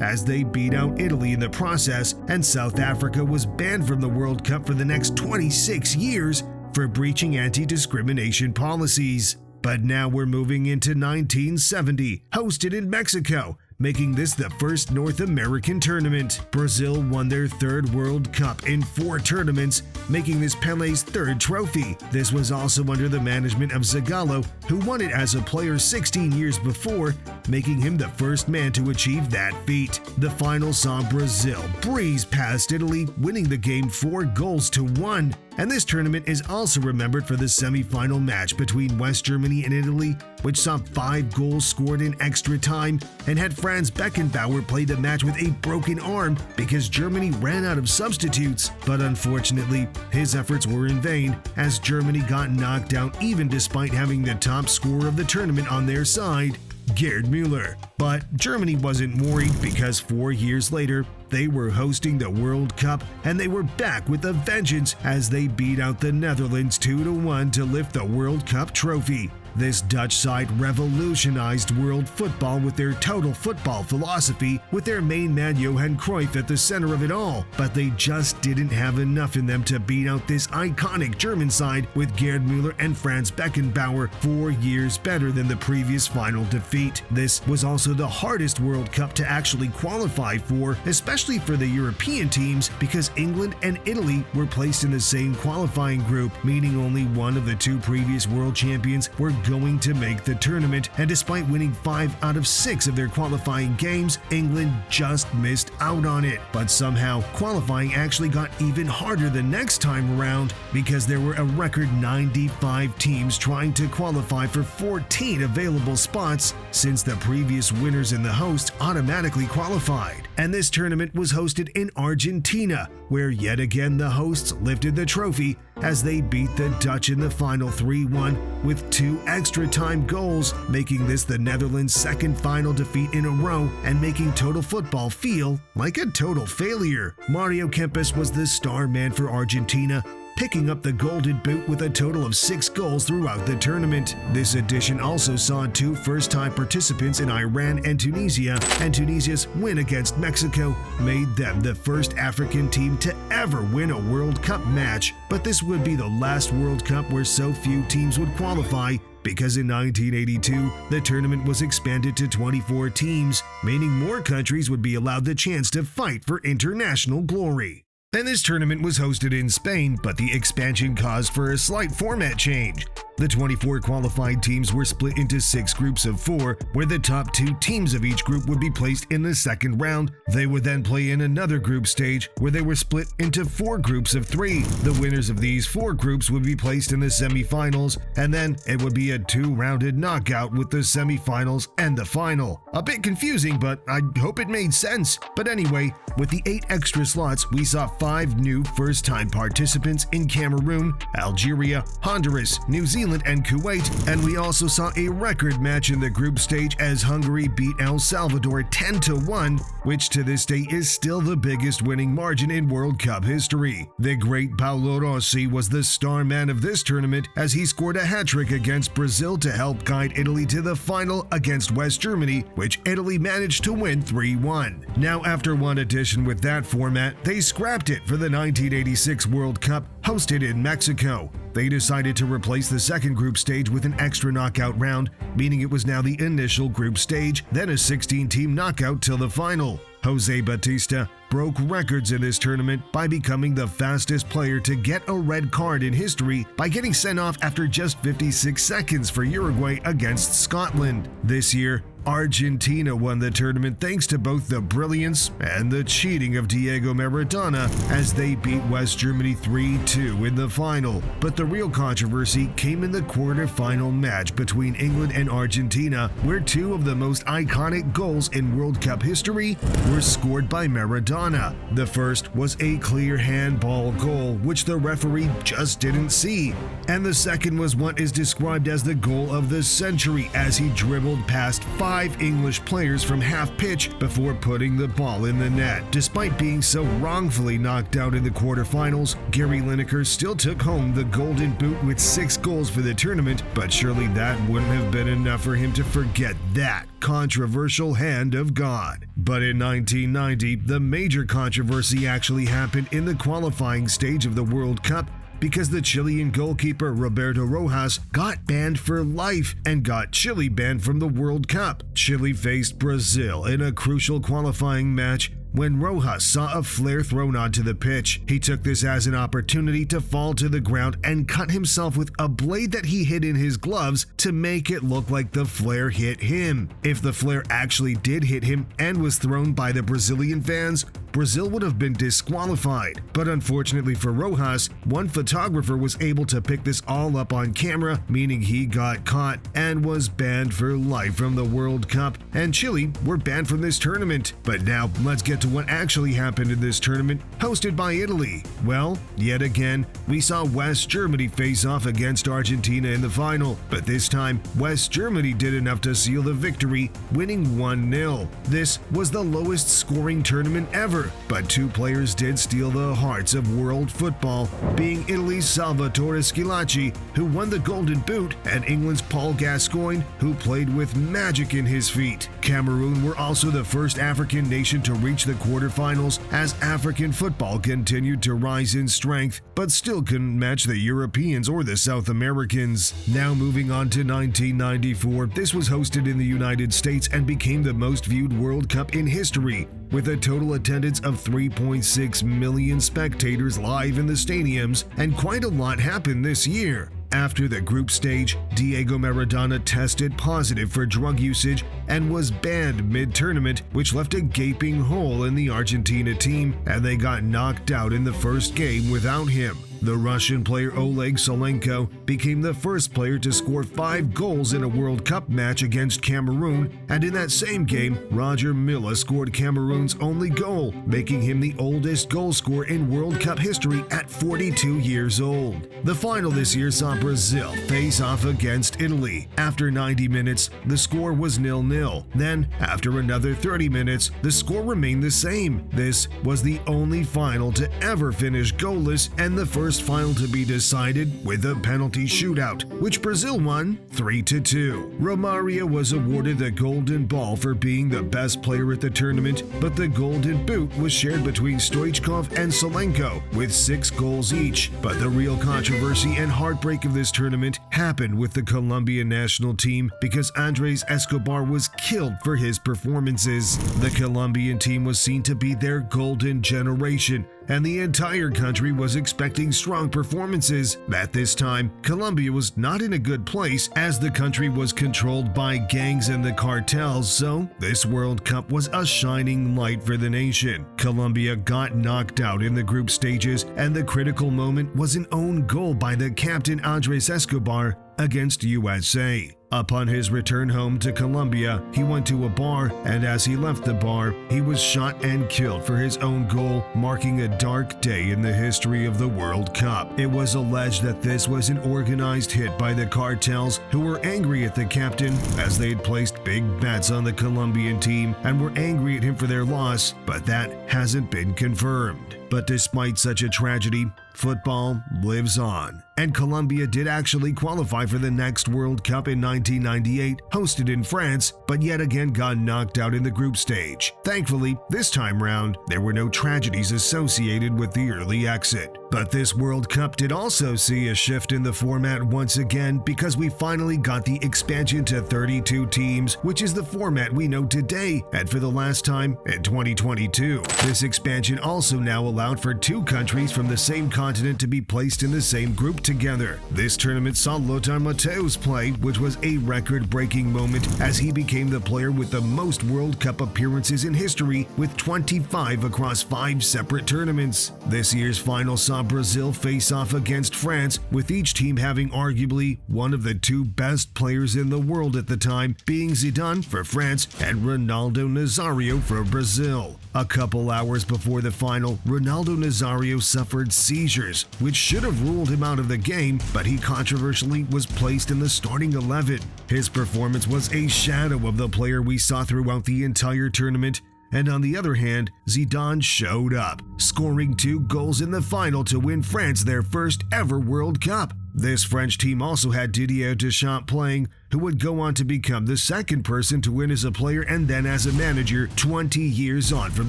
as they beat out Italy in the process, and South Africa was banned from the World Cup for the next 26 years for breaching anti-discrimination policies. But now we're moving into 1970, hosted in Mexico, making this the first North American tournament. Brazil won their 3rd World Cup in 4 tournaments, making this Pelé's 3rd trophy. This was also under the management of Zagallo, who won it as a player 16 years before, making him the first man to achieve that feat. The final saw Brazil breeze past Italy, winning the game 4-1. And this tournament is also remembered for the semi-final match between West Germany and Italy, which saw 5 goals scored in extra time and had Franz Beckenbauer play the match with a broken arm because Germany ran out of substitutes. But unfortunately, his efforts were in vain, as Germany got knocked out even despite having the top scorer of the tournament on their side, Gerd Müller. But Germany wasn't worried, because 4 years later, they were hosting the World Cup, and they were back with a vengeance as they beat out the Netherlands 2-1 to lift the World Cup trophy. This Dutch side revolutionized world football with their total football philosophy, with their main man Johan Cruyff at the center of it all, but they just didn't have enough in them to beat out this iconic German side with Gerd Müller and Franz Beckenbauer 4 years better than the previous final defeat. This was also the hardest World Cup to actually qualify for, especially for the European teams, because England and Italy were placed in the same qualifying group, meaning only one of the 2 previous world champions were going to make the tournament, and despite winning 5 out of 6 of their qualifying games, England just missed out on it. But somehow, qualifying actually got even harder the next time around, because there were a record 95 teams trying to qualify for 14 available spots, since the previous winners and the hosts automatically qualified. And this tournament was hosted in Argentina, where yet again the hosts lifted the trophy as they beat the Dutch in the final 3-1 with 2 extra time goals, making this the Netherlands' second final defeat in a row and making total football feel like a total failure. Mario Kempes was the star man for Argentina, picking up the Golden Boot with a total of 6 goals throughout the tournament. This edition also saw 2 first-time participants in Iran and Tunisia, and Tunisia's win against Mexico made them the first African team to ever win a World Cup match. But this would be the last World Cup where so few teams would qualify, because in 1982, the tournament was expanded to 24 teams, meaning more countries would be allowed the chance to fight for international glory. And this tournament was hosted in Spain, but the expansion caused for a slight format change. The 24 qualified teams were split into 6 groups of 4, where the top 2 teams of each group would be placed in the second round. They would then play in another group stage, where they were split into 4 groups of 3. The winners of these 4 groups would be placed in the semifinals, and then it would be a 2-rounded knockout with the semifinals and the final. A bit confusing, but I hope it made sense. But anyway, with the 8 extra slots, we saw 5 new first-time participants in Cameroon, Algeria, Honduras, New Zealand, and Kuwait, and we also saw a record match in the group stage as Hungary beat El Salvador 10-1, which to this day is still the biggest winning margin in World Cup history. The great Paolo Rossi was the star man of this tournament as he scored a hat-trick against Brazil to help guide Italy to the final against West Germany, which Italy managed to win 3-1. Now, after one edition with that format, they scrapped it for the 1986 World Cup hosted in Mexico. They decided to replace the second group stage with an extra knockout round, meaning it was now the initial group stage, then a 16-team knockout till the final. Jose Batista broke records in this tournament by becoming the fastest player to get a red card in history by getting sent off after just 56 seconds for Uruguay against Scotland. This year, Argentina won the tournament thanks to both the brilliance and the cheating of Diego Maradona as they beat West Germany 3-2 in the final. But the real controversy came in the quarterfinal match between England and Argentina, where 2 of the most iconic goals in World Cup history were scored by Maradona. The first was a clear handball goal, which the referee just didn't see. And the second was what is described as the goal of the century as he dribbled past 5 English players from half pitch before putting the ball in the net. Despite being so wrongfully knocked out in the quarterfinals, Gary Lineker still took home the Golden Boot with 6 goals for the tournament, but surely that wouldn't have been enough for him to forget that controversial hand of God. But in 1990, the major controversy actually happened in the qualifying stage of the World Cup, because the Chilean goalkeeper Roberto Rojas got banned for life and got Chile banned from the World Cup. Chile faced Brazil in a crucial qualifying match when Rojas saw a flare thrown onto the pitch. He took this as an opportunity to fall to the ground and cut himself with a blade that he hid in his gloves to make it look like the flare hit him. If the flare actually did hit him and was thrown by the Brazilian fans, Brazil would have been disqualified. But unfortunately for Rojas, one photographer was able to pick this all up on camera, meaning he got caught and was banned for life from the World Cup, and Chile were banned from this tournament. But now let's get to what actually happened in this tournament hosted by Italy. Well, yet again, we saw West Germany face off against Argentina in the final, but this time West Germany did enough to seal the victory, winning 1-0. This was the lowest scoring tournament ever, but 2 players did steal the hearts of world football, being Italy's Salvatore Schillaci, who won the Golden Boot, and England's Paul Gascoigne, who played with magic in his feet. Cameroon were also the first African nation to reach the quarterfinals as African football continued to rise in strength, but still couldn't match the Europeans or the South Americans. Now moving on to 1994, this was hosted in the United States and became the most viewed World Cup in history, with a total attendance of 3.6 million spectators live in the stadiums, and quite a lot happened this year. After the group stage, Diego Maradona tested positive for drug usage and was banned mid-tournament, which left a gaping hole in the Argentina team, and they got knocked out in the first game without him. The Russian player Oleg Solenko became the first player to score 5 goals in a World Cup match against Cameroon, and in that same game, Roger Milla scored Cameroon's only goal, making him the oldest goal scorer in World Cup history at 42 years old. The final this year saw Brazil face off against Italy. After 90 minutes, the score was 0-0. Then, after another 30 minutes, the score remained the same. This was the only final to ever finish goalless and the first first final to be decided with a penalty shootout, which Brazil won 3-2. Romario was awarded the Golden Ball for being the best player at the tournament, but the Golden Boot was shared between Stoichkov and Solenko with 6 goals each. But the real controversy and heartbreak of this tournament happened with the Colombian national team because Andrés Escobar was killed for his performances. The Colombian team was seen to be their golden generation, and the entire country was expecting strong performances. At this time, Colombia was not in a good place as the country was controlled by gangs and the cartels, so this World Cup was a shining light for the nation. Colombia got knocked out in the group stages, and the critical moment was an own goal by the captain Andrés Escobar against USA. Upon his return home to Colombia, he went to a bar, and as he left the bar, he was shot and killed for his own goal, marking a dark day in the history of the World Cup. It was alleged that this was an organized hit by the cartels, who were angry at the captain as they had placed big bets on the Colombian team and were angry at him for their loss, but that hasn't been confirmed. But despite such a tragedy, football lives on, and Colombia did actually qualify for the next World Cup in 1998, hosted in France, but yet again got knocked out in the group stage. Thankfully, this time round, there were no tragedies associated with the early exit. But this World Cup did also see a shift in the format once again because we finally got the expansion to 32 teams, which is the format we know today, and for the last time in 2022. This expansion also now allowed for 2 countries from the same continent to be placed in the same group together. This tournament saw Lothar Matthäus play, which was a record-breaking moment as he became the player with the most World Cup appearances in history, with 25 across 5 separate tournaments. This year's final saw Brazil face off against France, with each team having arguably one of the 2 best players in the world at the time, being Zidane for France and Ronaldo Nazario for Brazil. A couple hours before the final, Ronaldo Nazario suffered seizures, which should have ruled him out of the game, but he controversially was placed in the starting 11. His performance was a shadow of the player we saw throughout the entire tournament, and on the other hand, Zidane showed up, scoring 2 goals in the final to win France their first ever World Cup. This French team also had Didier Deschamps playing, who would go on to become the second person to win as a player and then as a manager 20 years on from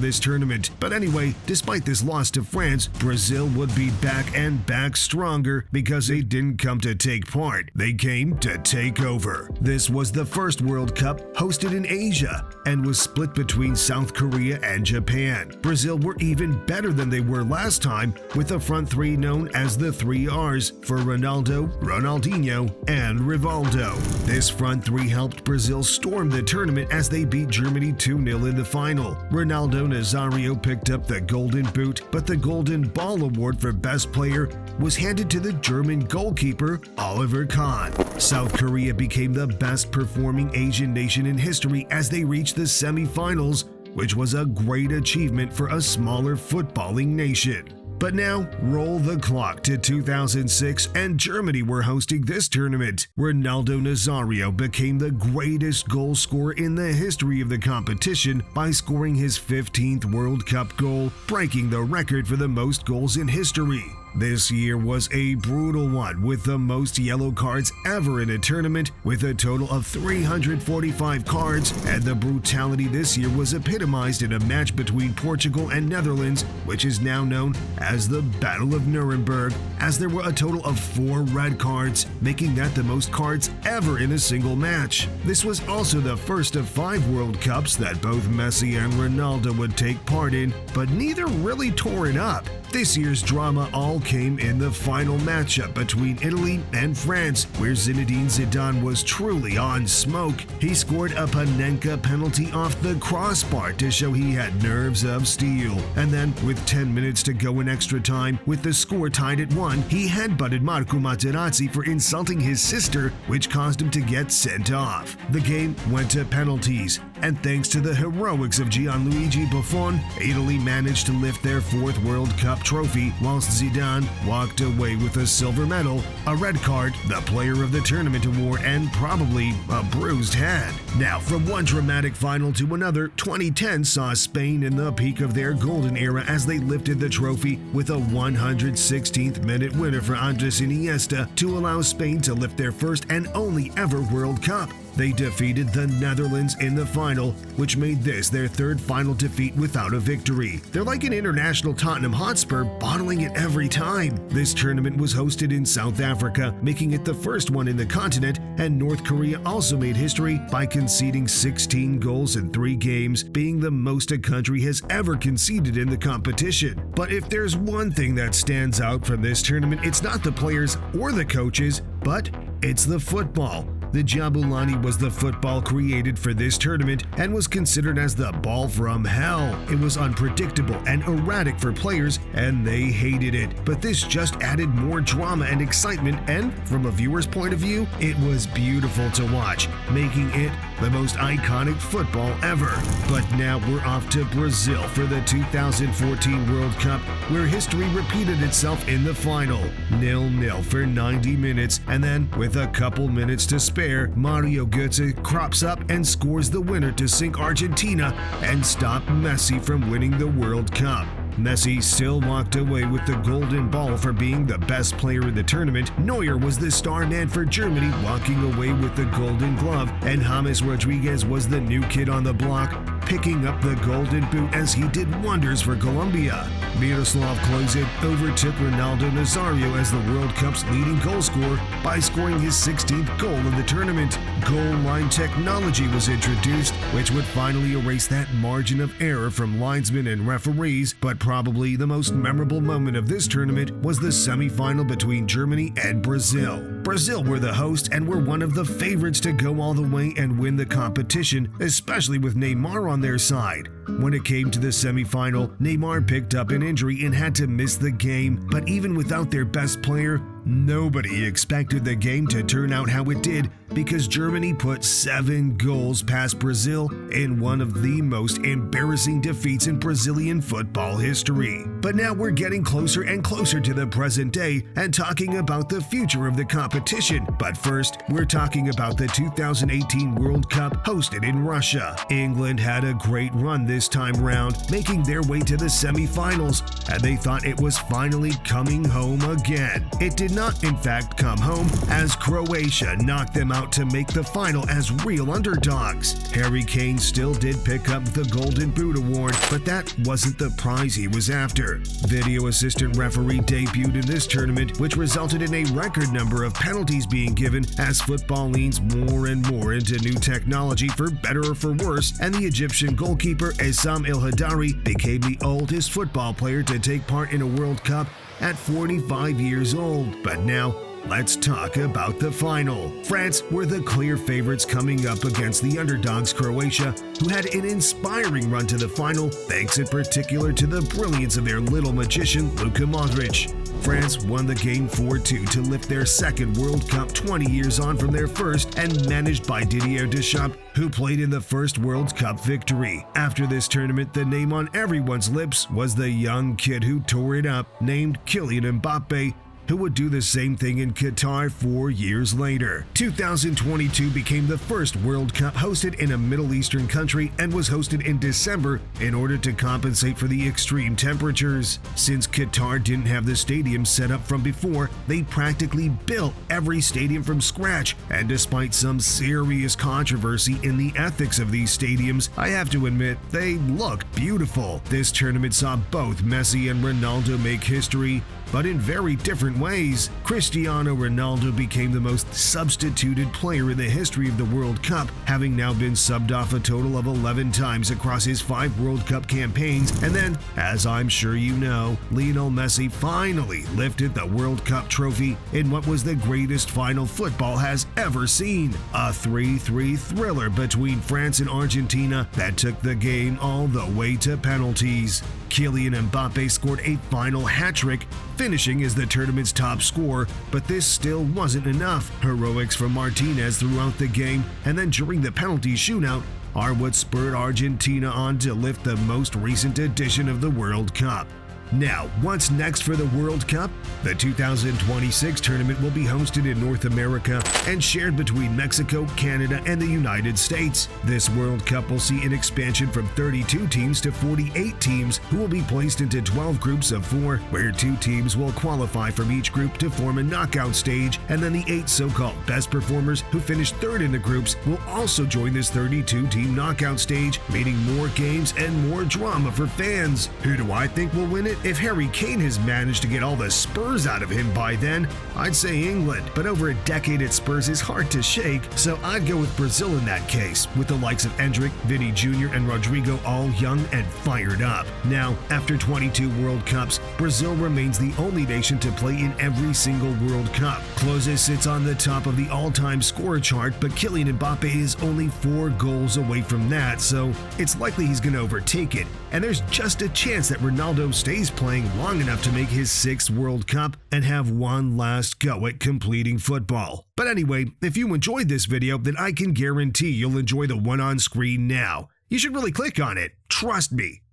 this tournament. But anyway, despite this loss to France, Brazil would be back and back stronger because they didn't come to take part, they came to take over. This was the first World Cup hosted in Asia and was split between South Korea and Japan. Brazil were even better than they were last time, with the front 3 known as the 3 Rs for Ronaldo, Ronaldinho, and Rivaldo. This front 3 helped Brazil storm the tournament as they beat Germany 2-0 in the final. Ronaldo Nazario picked up the Golden Boot, but the Golden Ball award for Best Player was handed to the German goalkeeper Oliver Kahn. South Korea became the best performing Asian nation in history as they reached the semi-finals, which was a great achievement for a smaller footballing nation. But now, roll the clock to 2006 and Germany were hosting this tournament. Ronaldo Nazario became the greatest goal scorer in the history of the competition by scoring his 15th World Cup goal, breaking the record for the most goals in history. This year was a brutal one, with the most yellow cards ever in a tournament, with a total of 345 cards, and the brutality this year was epitomized in a match between Portugal and Netherlands, which is now known as the Battle of Nuremberg, as there were a total of 4 red cards, making that the most cards ever in a single match. This was also the first of 5 World Cups that both Messi and Ronaldo would take part in, but neither really tore it up. This year's drama all came in the final matchup between Italy and France, where Zinedine Zidane was truly on smoke. He scored a Panenka penalty off the crossbar to show he had nerves of steel. And then, with 10 minutes to go in extra time, with the score tied at 1, he headbutted Marco Materazzi for insulting his sister, which caused him to get sent off. The game went to penalties, and thanks to the heroics of Gianluigi Buffon, Italy managed to lift their 4th World Cup trophy, whilst Zidane walked away with a silver medal, a red card, the Player of the Tournament award, and probably a bruised hand. Now, from one dramatic final to another, 2010 saw Spain in the peak of their golden era as they lifted the trophy with a 116th minute winner for Andres Iniesta to allow Spain to lift their first and only ever World Cup. They defeated the Netherlands in the final, which made this their 3rd final defeat without a victory. They're like an international Tottenham Hotspur, bottling it every time. This tournament was hosted in South Africa, making it the first one in the continent, and North Korea also made history by conceding 16 goals in 3 games, being the most a country has ever conceded in the competition. But if there's one thing that stands out from this tournament, it's not the players or the coaches, but it's the football. The Jabulani was the football created for this tournament and was considered as the ball from hell. It was unpredictable and erratic for players, and they hated it. But this just added more drama and excitement, and from a viewer's point of view, it was beautiful to watch, making it the most iconic football ever. But now we're off to Brazil for the 2014 World Cup, where history repeated itself in the final. 0-0 for 90 minutes, and then with a couple minutes to spare, Mario Götze crops up and scores the winner to sink Argentina and stop Messi from winning the World Cup. Messi still walked away with the golden ball for being the best player in the tournament. Neuer was the star man for Germany, walking away with the golden glove, and James Rodriguez was the new kid on the block, picking up the golden boot as he did wonders for Colombia. Miroslav Klose overtook Ronaldo Nazario as the World Cup's leading goal scorer by scoring his 16th goal of the tournament. Goal line technology was introduced, which would finally erase that margin of error from linesmen and referees, but probably the most memorable moment of this tournament was the semi-final between Germany and Brazil. Brazil were the hosts and were one of the favorites to go all the way and win the competition, especially with Neymar on their side. When it came to the semi-final, Neymar picked up an injury and had to miss the game, but even without their best player, nobody expected the game to turn out how it did, because Germany put 7 goals past Brazil in one of the most embarrassing defeats in Brazilian football history. But now we're getting closer and closer to the present day and talking about the future of the competition. But first, we're talking about the 2018 World Cup hosted in Russia. England had a great run this time round, making their way to the semi-finals, and they thought it was finally coming home again. It did not, in fact, come home, as Croatia knocked them out to make the final as real underdogs. Harry Kane still did pick up the Golden Boot award, but that wasn't the prize he was after. Video assistant referee debuted in this tournament, which resulted in a record number of penalties being given as football leans more and more into new technology for better or for worse, and the Egyptian goalkeeper Essam El Hadari became the oldest football player to take part in a World Cup at 45 years old. But now, let's talk about the final. France were the clear favorites coming up against the underdogs Croatia, who had an inspiring run to the final thanks in particular to the brilliance of their little magician Luka Modric. France won the game 4-2 to lift their second World Cup 20 years on from their first, and managed by Didier Deschamps, who played in the first World Cup victory. After this tournament, the name on everyone's lips was the young kid who tore it up, named Kylian Mbappe, who would do the same thing in Qatar 4 years later. 2022 became the first World Cup hosted in a Middle Eastern country and was hosted in December in order to compensate for the extreme temperatures. Since Qatar didn't have the stadium set up from before, they practically built every stadium from scratch, and despite some serious controversy in the ethics of these stadiums, I have to admit they looked beautiful. This tournament saw both Messi and Ronaldo make history, but in very different ways. Cristiano Ronaldo became the most substituted player in the history of the World Cup, having now been subbed off a total of 11 times across his 5 World Cup campaigns. And then, as I'm sure you know, Lionel Messi finally lifted the World Cup trophy in what was the greatest final football has ever seen. A 3-3 thriller between France and Argentina that took the game all the way to penalties. Kylian Mbappe scored a final hat-trick, finishing as the tournament's top scorer, but this still wasn't enough. Heroics from Martinez throughout the game, and then during the penalty shootout, are what spurred Argentina on to lift the most recent edition of the World Cup. Now, what's next for the World Cup? The 2026 tournament will be hosted in North America and shared between Mexico, Canada, and the United States. This World Cup will see an expansion from 32 teams to 48 teams, who will be placed into 12 groups of 4, where 2 teams will qualify from each group to form a knockout stage, and then the 8 so-called best performers who finish third in the groups will also join this 32-team knockout stage, meaning more games and more drama for fans. Who do I think will win it? If Harry Kane has managed to get all the Spurs out of him by then, I'd say England, but over a decade at Spurs is hard to shake, so I'd go with Brazil in that case, with the likes of Endrick, Vinny Jr., and Rodrigo all young and fired up. Now, after 22 World Cups, Brazil remains the only nation to play in every single World Cup. Klose sits on the top of the all-time scorer chart, but Kylian Mbappe is only 4 goals away from that, so it's likely he's going to overtake it, and there's just a chance that Ronaldo stays playing long enough to make his 6th World Cup and have one last go at completing football. But anyway, if you enjoyed this video, then I can guarantee you'll enjoy the one on screen now. You should really click on it, trust me.